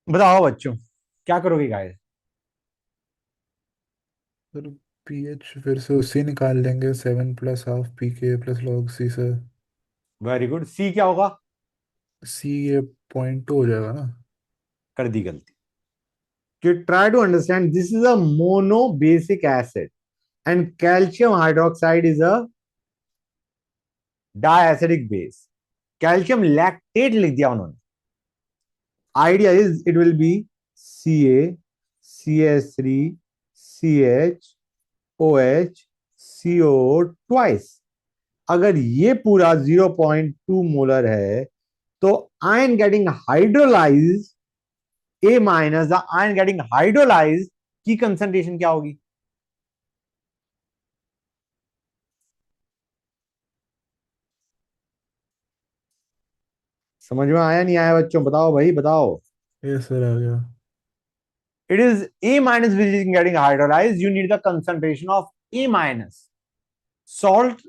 बताओ बच्चों, क्या करोगे गाइस? सर पीएच फिर से उससे निकाल लेंगे 7 + ½ pK + log C से। Very good. सी क्या होगा? सी ये 0.2 हो जाएगा ना। कर दी गलती। कि try to understand, this is a mono basic acid and calcium hydroxide is a diacidic base. Calcium lactate लिख दिया उन्होंने। Idea is it will be Ca, CH3, CH, OH, CO twice. अगर ये पूरा 0.2 मोलर है तो ion getting hydrolyse, A minus the ion getting hydrolyse की concentration क्या होगी? समझ में आया नहीं आया बच्चों? बताओ भाई बताओ। ये सर आ गया। It is A minus which is getting hydrolyzed. You need the concentration of A minus. Salt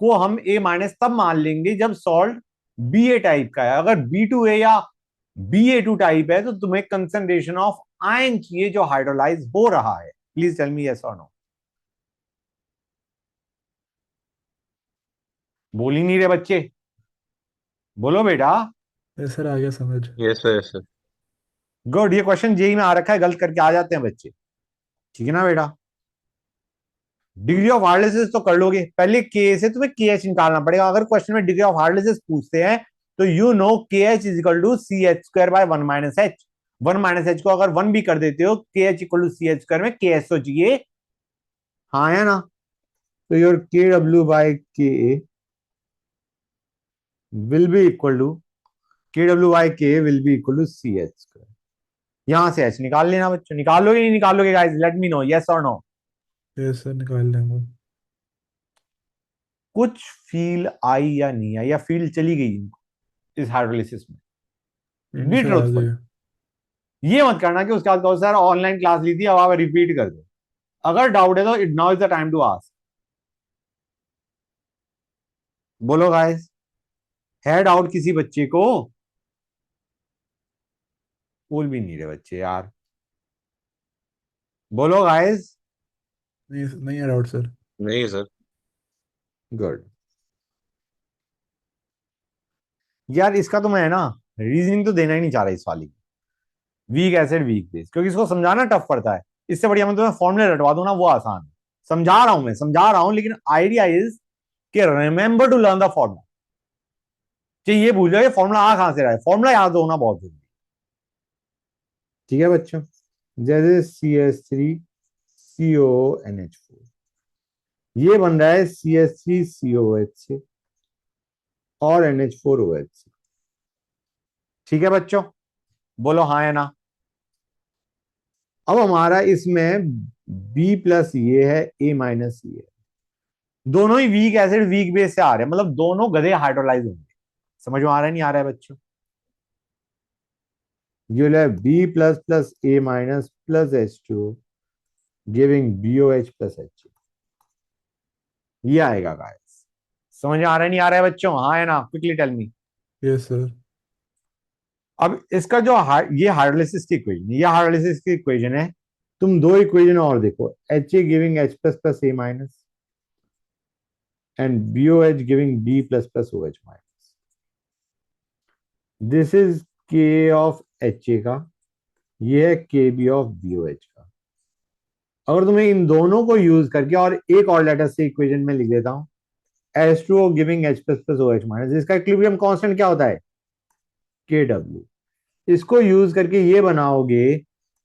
को हम A माइनस तब मान लेंगे जब सॉल्ट BA टाइप का है। अगर B2A या BA2 टाइप है तो तुम्हें कंसंट्रेशन ऑफ आयन चाहिए जो हाइड्रोलाइज हो रहा है। प्लीज टेल मी यस और नो। बोल ही नहीं रहे बच्चे, बोलो बेटा। ये सर आ गया समझ। Yes sir, yes sir. Good. ये क्वेश्चन जेई में आ रखा है, गलत करके आ जाते हैं बच्चे, ठीक है ना बेटा? डिग्री ऑफ हार्डनेस तो कर लोगे, पहले के से तुम्हें के एच निकालना पड़ेगा। अगर क्वेश्चन में डिग्री ऑफ हार्डनेस पूछते हैं तो you know K H is equal to C H square by 1 - h। 1 - h को अगर 1 भी कर देते हो, K H equal to C H square में के एच तो चाहिए, हाँ है ना? तो your K W by K will be equal to, K W by K will be equal to C H square. यहां से एच निकाल लेना बच्चों। निकाल लोगे नहीं निकाल लोगे guys? Let me know yes और नो। ये सर निकाल लेंगे। कुछ फील आई या नहीं आई, या फील चली गई इनको इस हाइड्रोलिसिस में? नहीं बी सर आ ट्रूथफुल। गया। ये मत करना कि उसके बाद कहो सर ऑनलाइन क्लास ली थी अब आप रिपीट कर दो। अगर डाउट है तो it now is the time to ask. बोलो गाइस, है डाउट किसी बच्चे को? बोल भी नहीं रहे बच्चे यार, बोलो गाइस। नहीं नहीं है डाउट सर। नहीं सर। गुड। यार इसका तो मैं ना रीजनिंग तो देना ही नहीं चाह रहा इस वाली। वीक एसिड वीक बेस, क्योंकि इसको समझाना टफ पड़ता है। इससे बढ़िया मैं तुम्हें फॉर्मूले रटवा दूं ना, वो आसान है। समझा रहा हूं, मैं समझा रहा हूं, लेकिन आइडिया इज कि remember to learn the formula. ये भूल जाओ ये फॉर्मूला आ कहां से रहा है, फॉर्मूला याद होना बहुत जरूरी है। ठीक है बच्चों? जैसे CH3CONH4, ये बन रहा है CH3COH से और NH4OH से। ठीक है बच्चों? बोलो हाँ या ना। अब हमारा इसमें B प्लस ये है, A माइनस ये है। दोनों ही वीक एसिड वीक बेस से आ रहे हैं, मतलब दोनों गधे हाइड्रोलाइज होंगे। समझ में आ रहा है नहीं आ रहा है बच्चों? You will have B plus plus A minus plus H2 giving BOH plus H। ये आएगा गाइस। समझ में आ रहा है नहीं आ रहा है बच्चों? हाँ है ना? Quickly tell me. Yes sir. अब इसका जो ये हाइड्रोलिसिस की इक्वेशन, ये हाइड्रोलिसिस की इक्वेशन है। तुम दो इक्वेशन और देखो, HA giving H plus plus A minus and BOH giving B plus plus OH minus. This is K of HA का, ये है KB ऑफ BOH का। अगर तुम्हें इन दोनों को यूज करके, और एक और लेटर से इक्वेशन में लिख देता हूं, H2O giving H plus plus OH minus, इसका इक्विलिब्रियम कांस्टेंट क्या होता है? KW। इसको यूज करके ये बनाओगे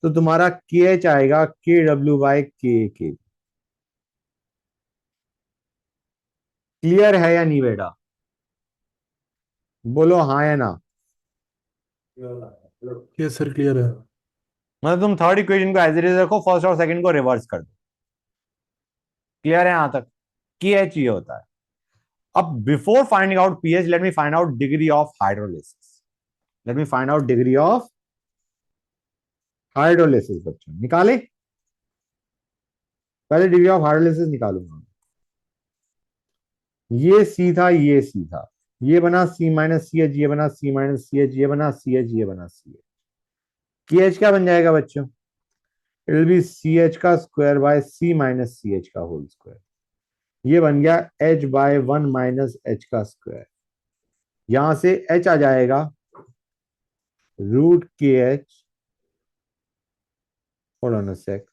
तो तुम्हारा KH आएगा KW बाय के। क्लियर है या नहीं बेटा? बोलो हाँ या ना। यस सर क्लियर है। मतलब तुम थर्ड इक्वेशन को एज इट इज रखो, फर्स्ट और सेकंड को रिवर्स कर दो। क्लियर है यहां तक? KH ये होता है। अब before finding out pH, let me find out degree of hydrolysis. Let me find out degree of hydrolysis. बच्चों निकाले? पहले डिग्री ऑफ हाइड्रोलिसिस निकालूंगा। ये सी था, ये सी था, ये बना सी माइनस सी एच, ये बना सी माइनस सी एच, ये बना सी एच, ये बना सी एच। के एच क्या बन जाएगा बच्चों? It will be C H का square by C minus C H का होल स्क्वायर। ये बन गया एच बाय 1 - एच का स्क्वायर। यहां से एच आ जाएगा root K H, hold on a sec,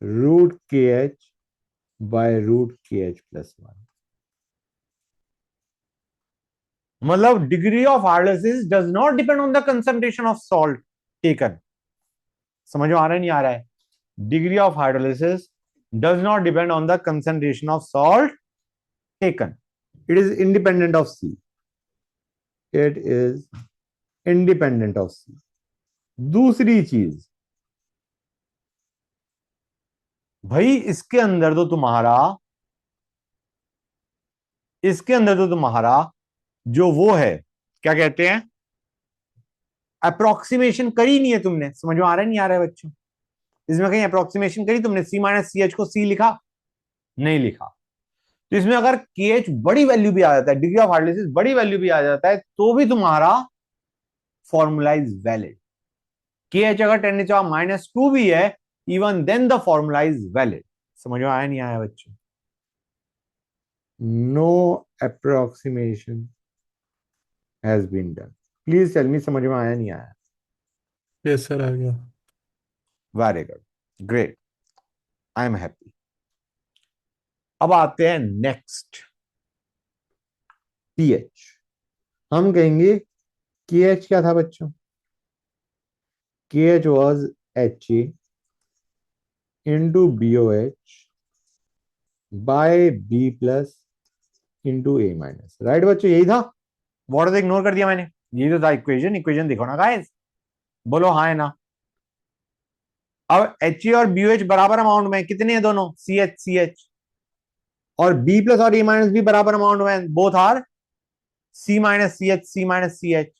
root K H by root K H plus 1। मतलब degree of hydrolysis does not depend on the concentration of salt taken. समझ में आ रहा है नहीं आ रहा है? Degree of hydrolysis does not depend on the concentration of salt taken, it is independent of C, it is independent of C. दूसरी चीज भाई, इसके अंदर तो तुम्हारा, इसके अंदर तो तुम्हारा जो वो है, क्या कहते हैं, अप्रोक्सीमेशन करी नहीं है तुमने। समझ में आ रहा है नहीं आ रहा है बच्चों? इसमें कहीं अप्रोक्सीमेशन करी तुमने? सी माइनस सी एच को सी लिखा? नहीं लिखा। तो इसमें अगर के एच बड़ी वैल्यू भी आ जाता है, डिग्री ऑफ हाइड्रोलिसिस बड़ी वैल्यू भी आ जाता है, तो भी तुम्हारा formula is valid. K H अगर 10⁻⁻² भी है, even then the formula is valid. समझ में आया नहीं आया बच्चों? No approximation has been done. Please tell me, समझ में आया नहीं आया? यस सर, आ गया। Very good, great, I am happy. अब आते हैं नेक्स्ट, पीएच। हम कहेंगे के एच क्या था बच्चों? K H was H A into B O H by B plus into A minus. Right बच्चों, यही था? वर्ड इग्नोर कर दिया मैंने? यही तो था इक्वेशन। इक्वेशन देखो ना गाइस, बोलो हाँ है ना? अब एच ए और बी ओ एच बराबर अमाउंट में, कितने हैं दोनों? C H C H. और बी प्लस और ए माइनस भी बराबर अमाउंट में, both are C minus C H, C minus C H.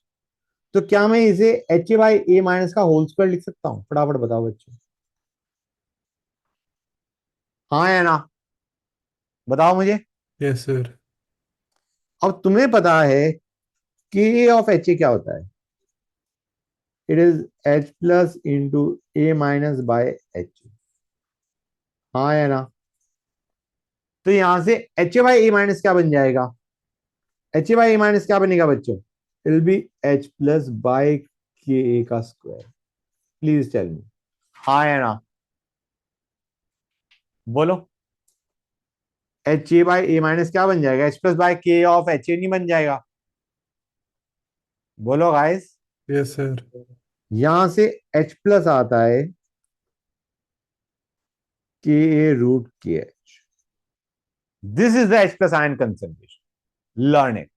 तो क्या मैं इसे H A by A minus का होल स्क्वायर लिख सकता हूं? फटाफट बताओ बच्चों, हाँ या ना? बताओ मुझे। Yes sir. अब तुम्हें पता है कि ए ऑफ एच ए क्या होता है? It is H plus into A minus by H. हाँ या ना? तो यहां से H A by A minus क्या बन जाएगा? H A by A minus क्या बनेगा बच्चों? It will be H plus by के ए का स्क्वायर। प्लीज टेल मी, हाँ या ना? बोलो। H A by A minus क्या बन जाएगा? एच प्लस बाय के ऑफ एच ए नहीं बन जाएगा? बोलो गाइस। Yes sir. यहां से एच प्लस आता है के ए root K H. This is the H plus ion concentration, learn it.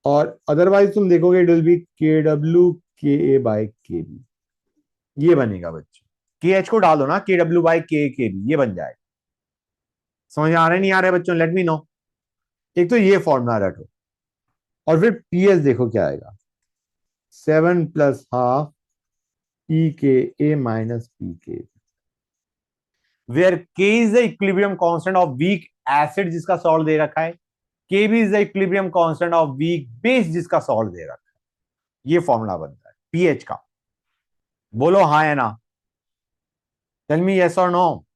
और अदरवाइज तुम देखोगे इट विल बी के डब्ल्यू के ए बाय के बी। ये बनेगा बच्चों, के एच को डाल दो ना, के डब्ल्यू बाय के बी, ये बन जाएगा। समझ आ रहा है नहीं आ रहा है बच्चों? Let me no. एक तो ये फॉर्मूला रखो, और फिर पीएच देखो क्या आएगा। 7+½ P K A minus P K, where K is the equilibrium constant of weak acid जिसका सॉल्ट दे रखा है, K B is the equilibrium constant of weak base जिसका सॉल्ट दे रखा है। ये फॉर्मूला बनता है पीएच का। बोलो हाँ या ना? टेल मी यस और no.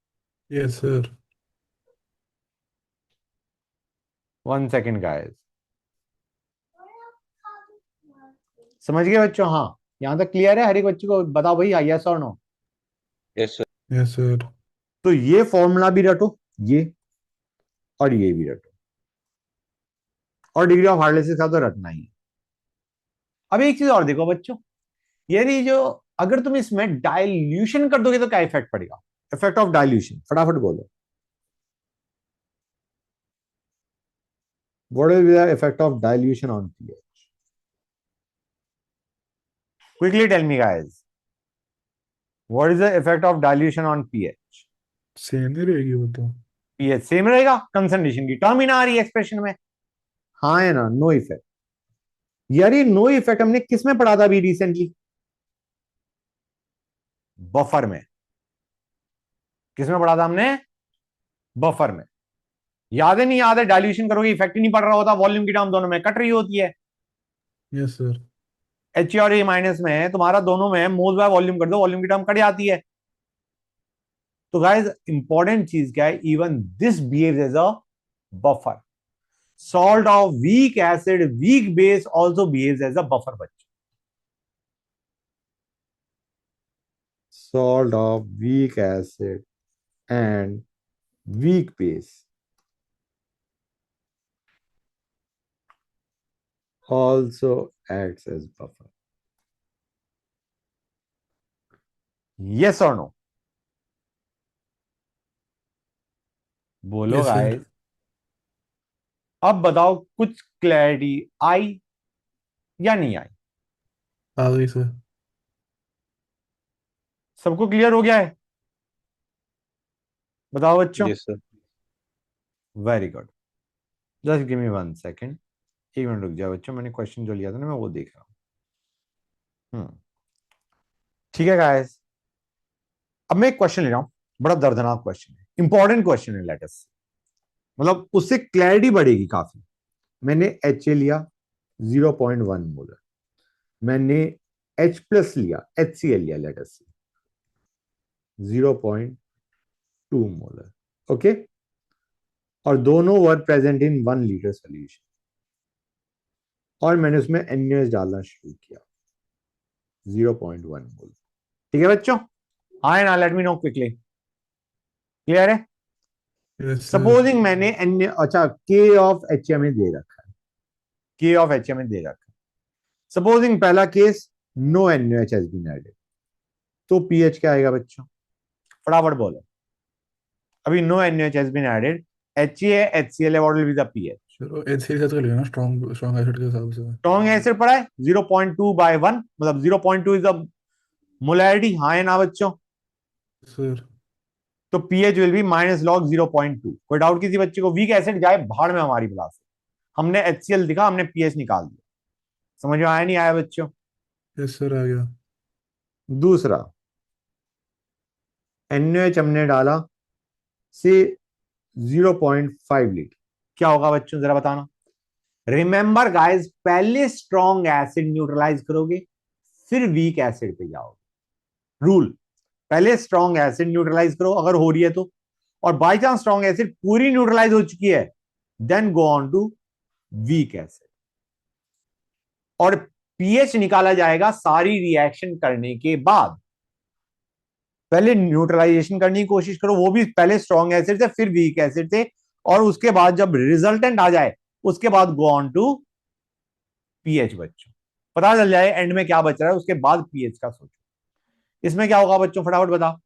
Yes sir. 1 second guys, समझ गए बच्चों? हाँ, यहां तक क्लियर है? हर एक बच्चे को बताओ भाई, यस और no. Yes sir. Yes sir. तो ये फॉर्मूला भी रटो, ये और ये भी रटो, और डिग्री ऑफ हार्डनेस का तो रटना ही है। अब एक चीज और देखो बच्चों, यदि जो अगर तुम इसमें डाइल्यूशन कर दोगे तो क्या इफेक्ट पड़ेगा? इफेक्ट ऑफ डाइल्यूशन फटाफट बोलो। What will be the effect of dilution on pH? Quickly tell me guys, what is the effect of dilution on pH? Same ही रहेगी वो तो। पीएच सेम रहेगा, कंसंट्रेशन की टर्म ही ना आ रही है एक्सप्रेशन में। हाँ है ना? No effect. यार ये नो इफेक्ट हमने किस में पढ़ा था अभी रिसेंटली? बफर में। किसमें पढ़ा था हमने? बफर में। याद है नहीं याद है? डाइल्यूशन करोगे इफेक्ट ही नहीं पड़ रहा होता, वॉल्यूम की टर्म दोनों में कट रही होती है। Yes sir. एच और ए माइनस में तुम्हारा दोनों में मोल बाय वॉल्यूम कर दो, वॉल्यूम की टर्म कट जाती है। तो गाइस इंपॉर्टेंट चीज क्या है? Even this behaves as a buffer. Salt of weak acid weak base also behaves as a buffer बच्चों। Salt of weak acid and weak base also acts as buffer. Yes or no? बोलो yes sir. Guys. अब बताओ कुछ clarity आई या नहीं आई? आ गई sir. सबको clear हो गया है? बताओ बच्चों। Yes sir. Very good. Just give me 1 second. 1 minute रुक जाओ बच्चों, मैंने क्वेश्चन जो लिया था ना मैं वो देख रहा हूं। ठीक है गाइस, अब मैं एक क्वेश्चन ले रहा हूं, बड़ा दर्दनाक क्वेश्चन है, इंपॉर्टेंट क्वेश्चन है, लेटेस्ट, मतलब उससे क्लैरिटी बढ़ेगी काफी। मैंने एच ए लिया 0.1 मोलर, मैंने H प्लस लिया, HCl लिया लेटेस्ट 0.2 मोलर, ओके, और दोनों were present in 1 litre solution, और मैंने उसमें NaOH डालना शुरू किया 0.1 मोलर। ठीक है बच्चों? हाँ ना? Let me know quickly. Clear है? Yes sir. सपोजिंग मैंने अच्छा के ऑफ एच में दे रखा है, के ऑफ एच में दे रखा है। सपोजिंग पहला case, no NaOH has been added, तो पीएच क्या आएगा बच्चों? फटाफट बोलो। अभी no NaOH has been added, HCl what will be the pH? चलो एच सी के साथ कर लिया ना, स्ट्रॉन्ग स्ट्रॉन्ग एसिड के हिसाब से। स्ट्रॉन्ग एसिड पड़ा है 0.2/1, मतलब 0.2 इज द मोलैरिटी। हाँ है ना बच्चों? सर। तो pH will B minus log 0.2। कोई डाउट किसी बच्चे को? वीक एसिड जाए भाड़ में हमारी क्लास से, हमने HCl दिखा, हमने पीएच निकाल दिया। समझ में आया नहीं आया बच्चों? यस सर आ गया। दूसरा, NaOH हमने डाला से 0.5 लीटर, क्या होगा बच्चों जरा बताना? रिमेंबर गाइस, पहले स्ट्रॉन्ग एसिड न्यूट्रलाइज करोगे फिर वीक एसिड पे जाओगे। रूल, पहले स्ट्रॉन्ग एसिड न्यूट्रलाइज करो अगर हो रही है तो, और बाई चांस स्ट्रॉन्ग एसिड पूरी न्यूट्रलाइज हो चुकी है, then go on to weak acid, और पीएच निकाला जाएगा सारी रिएक्शन करने के बाद। पहले न्यूट्रलाइजेशन करने की कोशिश करो, वो भी पहले स्ट्रॉन्ग एसिड से फिर वीक एसिड से, और उसके बाद जब रिजल्टेंट आ जाए उसके बाद गो ऑन टू पीएच। बच्चों पता चल जाए एंड में क्या बच रहा है, उसके बाद पीएच का सोचो। इसमें क्या होगा बच्चों फटाफट बताओ?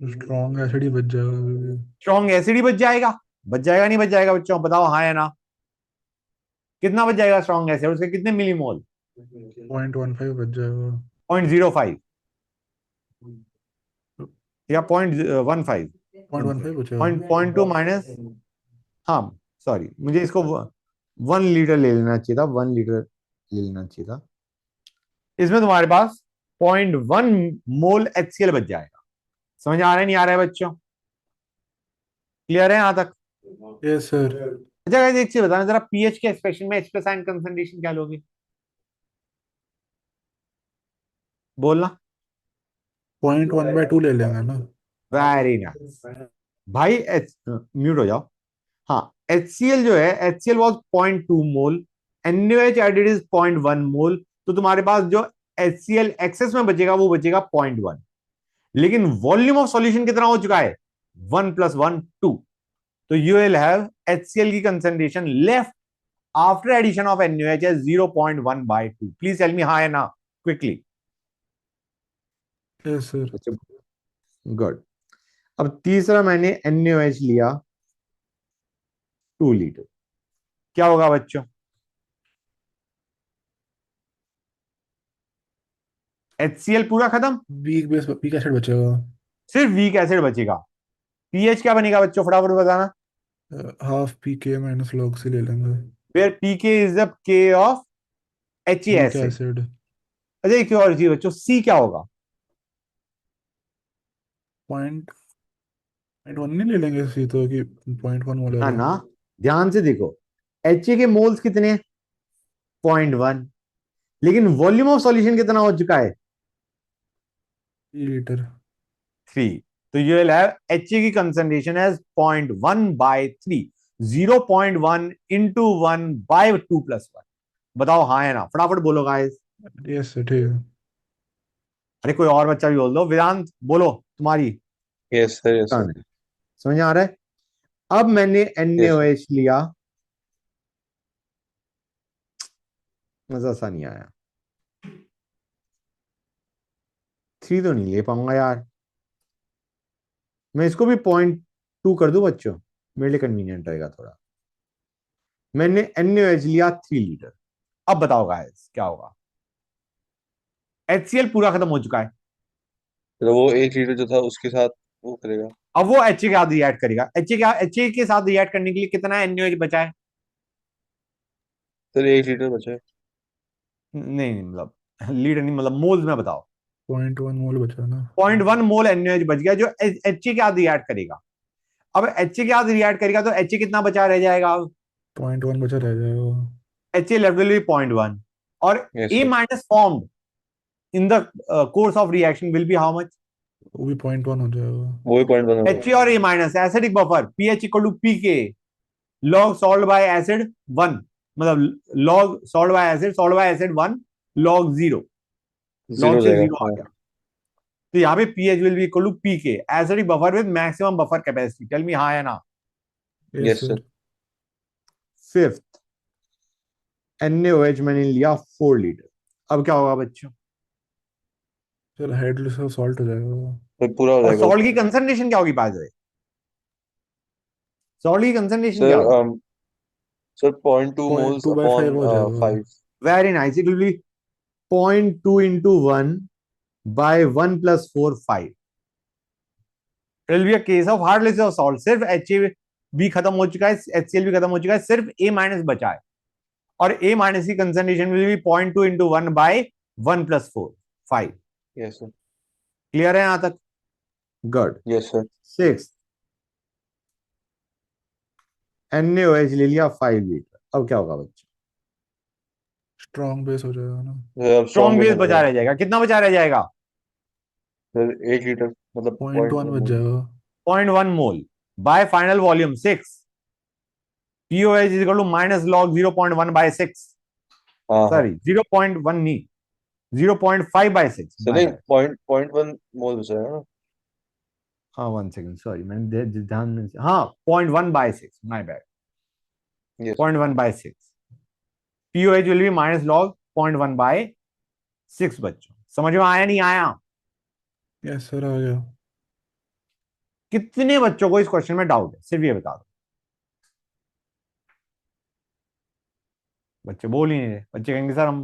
स्ट्रॉन्ग एसिड ही बच जाएगा। स्ट्रॉन्ग एसिड ही बच जाएगा। बच जाएगा नहीं बच जाएगा बच्चों? बताओ हाँ या ना? कितना बच जाएगा स्ट्रॉन्ग एसिड? उसके कितने मिलीमोल? 0.15 बच जाएगा। 0.05 या 0.15? 0.15 बचा। पॉइंट टू माइनस, हाँ सॉरी, मुझे इसको 1 लीटर ले लेना चाहिए था, 1 लीटर ले लेना चाहिए था। इसमें तुम्हारे पास 0.1 मोल HCl बच जाएगा। समझ आ रहा है नहीं आ रहा है बच्चों? क्लियर है यहां तक? Yes sir. अच्छा guys, एक चीज बताना जरा, पीएच के एक्सप्रेशन में H प्लस आयन कंसंट्रेशन क्या लोगे? बोलना। 0.1/2 ले लेंगे ना। वेरी नाइस भाई। म्यूट हो जाओ। हाँ, HCl जो है, HCl was 0.2 mole, NaOH added is 0.1 mole, तो तुम्हारे पास जो HCl एक्सेस में बचेगा वो बचेगा 0.1, लेकिन वॉल्यूम ऑफ सॉल्यूशन कितना हो चुका है? 1 + 1 2। तो यू विल हैव HCl की concentration left after addition of NaOH है 0.1/2। प्लीज टेल मी हाँ या ना क्विकली। Yes sir. गुड। अब तीसरा मैंने NaOH लिया 2 लीटर, क्या होगा बच्चों? HCl पूरा खत्म, वीक एसिड बचेगा। सिर्फ वीक एसिड बचेगा। पीएच क्या बनेगा बच्चों फटाफट बताना? Half P K minus log से ले लेंगे। वेयर पीके इज द के of H weak acid. Acid. अच्छा एक और चीज बच्चों, सी क्या होगा? पॉइंट पॉइंट वन नहीं ले लेंगे सी तो कि पॉइंट वन मोल ना है ना, ध्यान से देखो, एच के मोल्स कितने हैं? 0.1। लेकिन वॉल्यूम ऑफ सॉल्यूशन कितना हो चुका है? 3 लीटर 3। तो यू विल हैव एच की कंसंट्रेशन एज 0.1/3, 0.1 इंटू 1/2+1। बताओ हाँ है ना? फटाफट बोलो गाइस। यस सर ठीक है अरे कोई और बच्चा भी बोल दो। वेदांत बोलो, तुम्हारी yes sir, yes sir, turn है। समझ में आ रहा है? अब मैंने यस सर। NaOH लिया, मजा सा नहीं आया। 3 तो नहीं ले पाऊंगा यार। मैं इसको भी 0.2 कर दूं बच्चों, मेरे लिए कन्वीनियंट रहेगा थोड़ा। मैंने NaOH लिया 3 लीटर। अब बताओ गाइस क्या होगा? HCl पूरा खत्म हो चुका है। तो वो 1 लीटर जो था उसके साथ वो करेगा। अब वो HA के साथ रिएक्ट करेगा। HA के साथ रिएक्ट करने के लिए कितना NaOH बचा है? सर 1 लीटर बचा है। नहीं नहीं, मतलब लीटर नहीं, मतलब मोल्स में बताओ। 0.1 मोल बचा ना 0.1 मोल NaOH बच गया, जो HA के साथ रिएक्ट करेगा। अब HA के साथ रिएक्ट करेगा तो HA कितना बचा रह जाएगा? 0.1 बचा रह जाएगा HA लेवल विल बी 0.1, और yes A sir. Minus formed in the course of reaction will be how much? वो भी 0.1 हो जाएगा वो भी पॉइंट बना होगा। HA और A minus acidic buffer pH equal to pK log salt by acid 1, मतलब log salt by acid 1 log 0, zero log हो से जाएगा, 0 आ हाँ। गया। तो यहाँ पे pH will be equal to pK acidic buffer with maximum buffer capacity. Tell me हाँ या ना? Yes yes sir. Sir fifth, NaOH मैंने लिया 4 लीटर। अब क्या होगा बच्चों? सर हाइड्रोलिसिस ऑफ सॉल्ट हो जाएगा फिर पूरा हो और जाएगा। सॉल्ट की कंसंट्रेशन क्या होगी बाय द वे? सॉल्ट की कंसंट्रेशन क्या सर होगी? सर 0.2 मोल्स 0.2/5 अपॉन हो जाएगा 5। Very nice, it will be 0.2 into 1 by 1 + 4 5। It will be a case of hydrolysis of salt. सिर्फ HA भी खत्म हो चुका है, HCl भी खत्म हो चुका है, सिर्फ A माइनस बचा है, और A माइनस की concentration will be 0.2 into 1 by 1 + 4 5। Yes sir. Clear है यहां तक? Good. Yes sir. Six, NaOH ले लिया 5 लीटर। अब क्या होगा बच्चों? स्ट्रॉन्ग बेस हो जाएगा ना अब स्ट्रॉन्ग स्ट्रॉन्ग बेस बेस हो बचा जाएगा। रह जाएगा। कितना बचा रह जाएगा? सर 1 लीटर मतलब 0.1 बच 0.1 मोल। जाएगा 0.1 mole by final volume 6। POH is equal to minus log 0.1/6। हाँ हाँ। सॉरी 0.1 नहीं, 0.5/6, सर माय नहीं, बैड। 0.1 मोल बचा है ना। हाँ 1 सेकंड, सॉरी मैंने ध्यान में हाँ 0.1/6, my bad. Yes. 0.1/6। POH will be minus log 0.1/6 बच्चों। समझ में आया नहीं आया? यस सर आ गया कितने बच्चों को इस क्वेश्चन में डाउट है, सिर्फ ये बता दो। बच्चे बोल ही नहीं रहे। बच्चे कहेंगे सर हम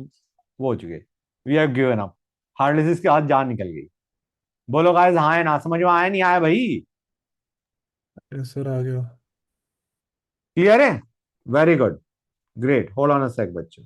वो हो चुके, वी हैव गिवन अप, हार्डलेसिस के हाथ जान निकल गई। बोलो गाइस हाँ है ना? समझ में आया नहीं आया भाई? यस सर आ गया क्लियर है? Very good, great. Hold on a sec बच्चों।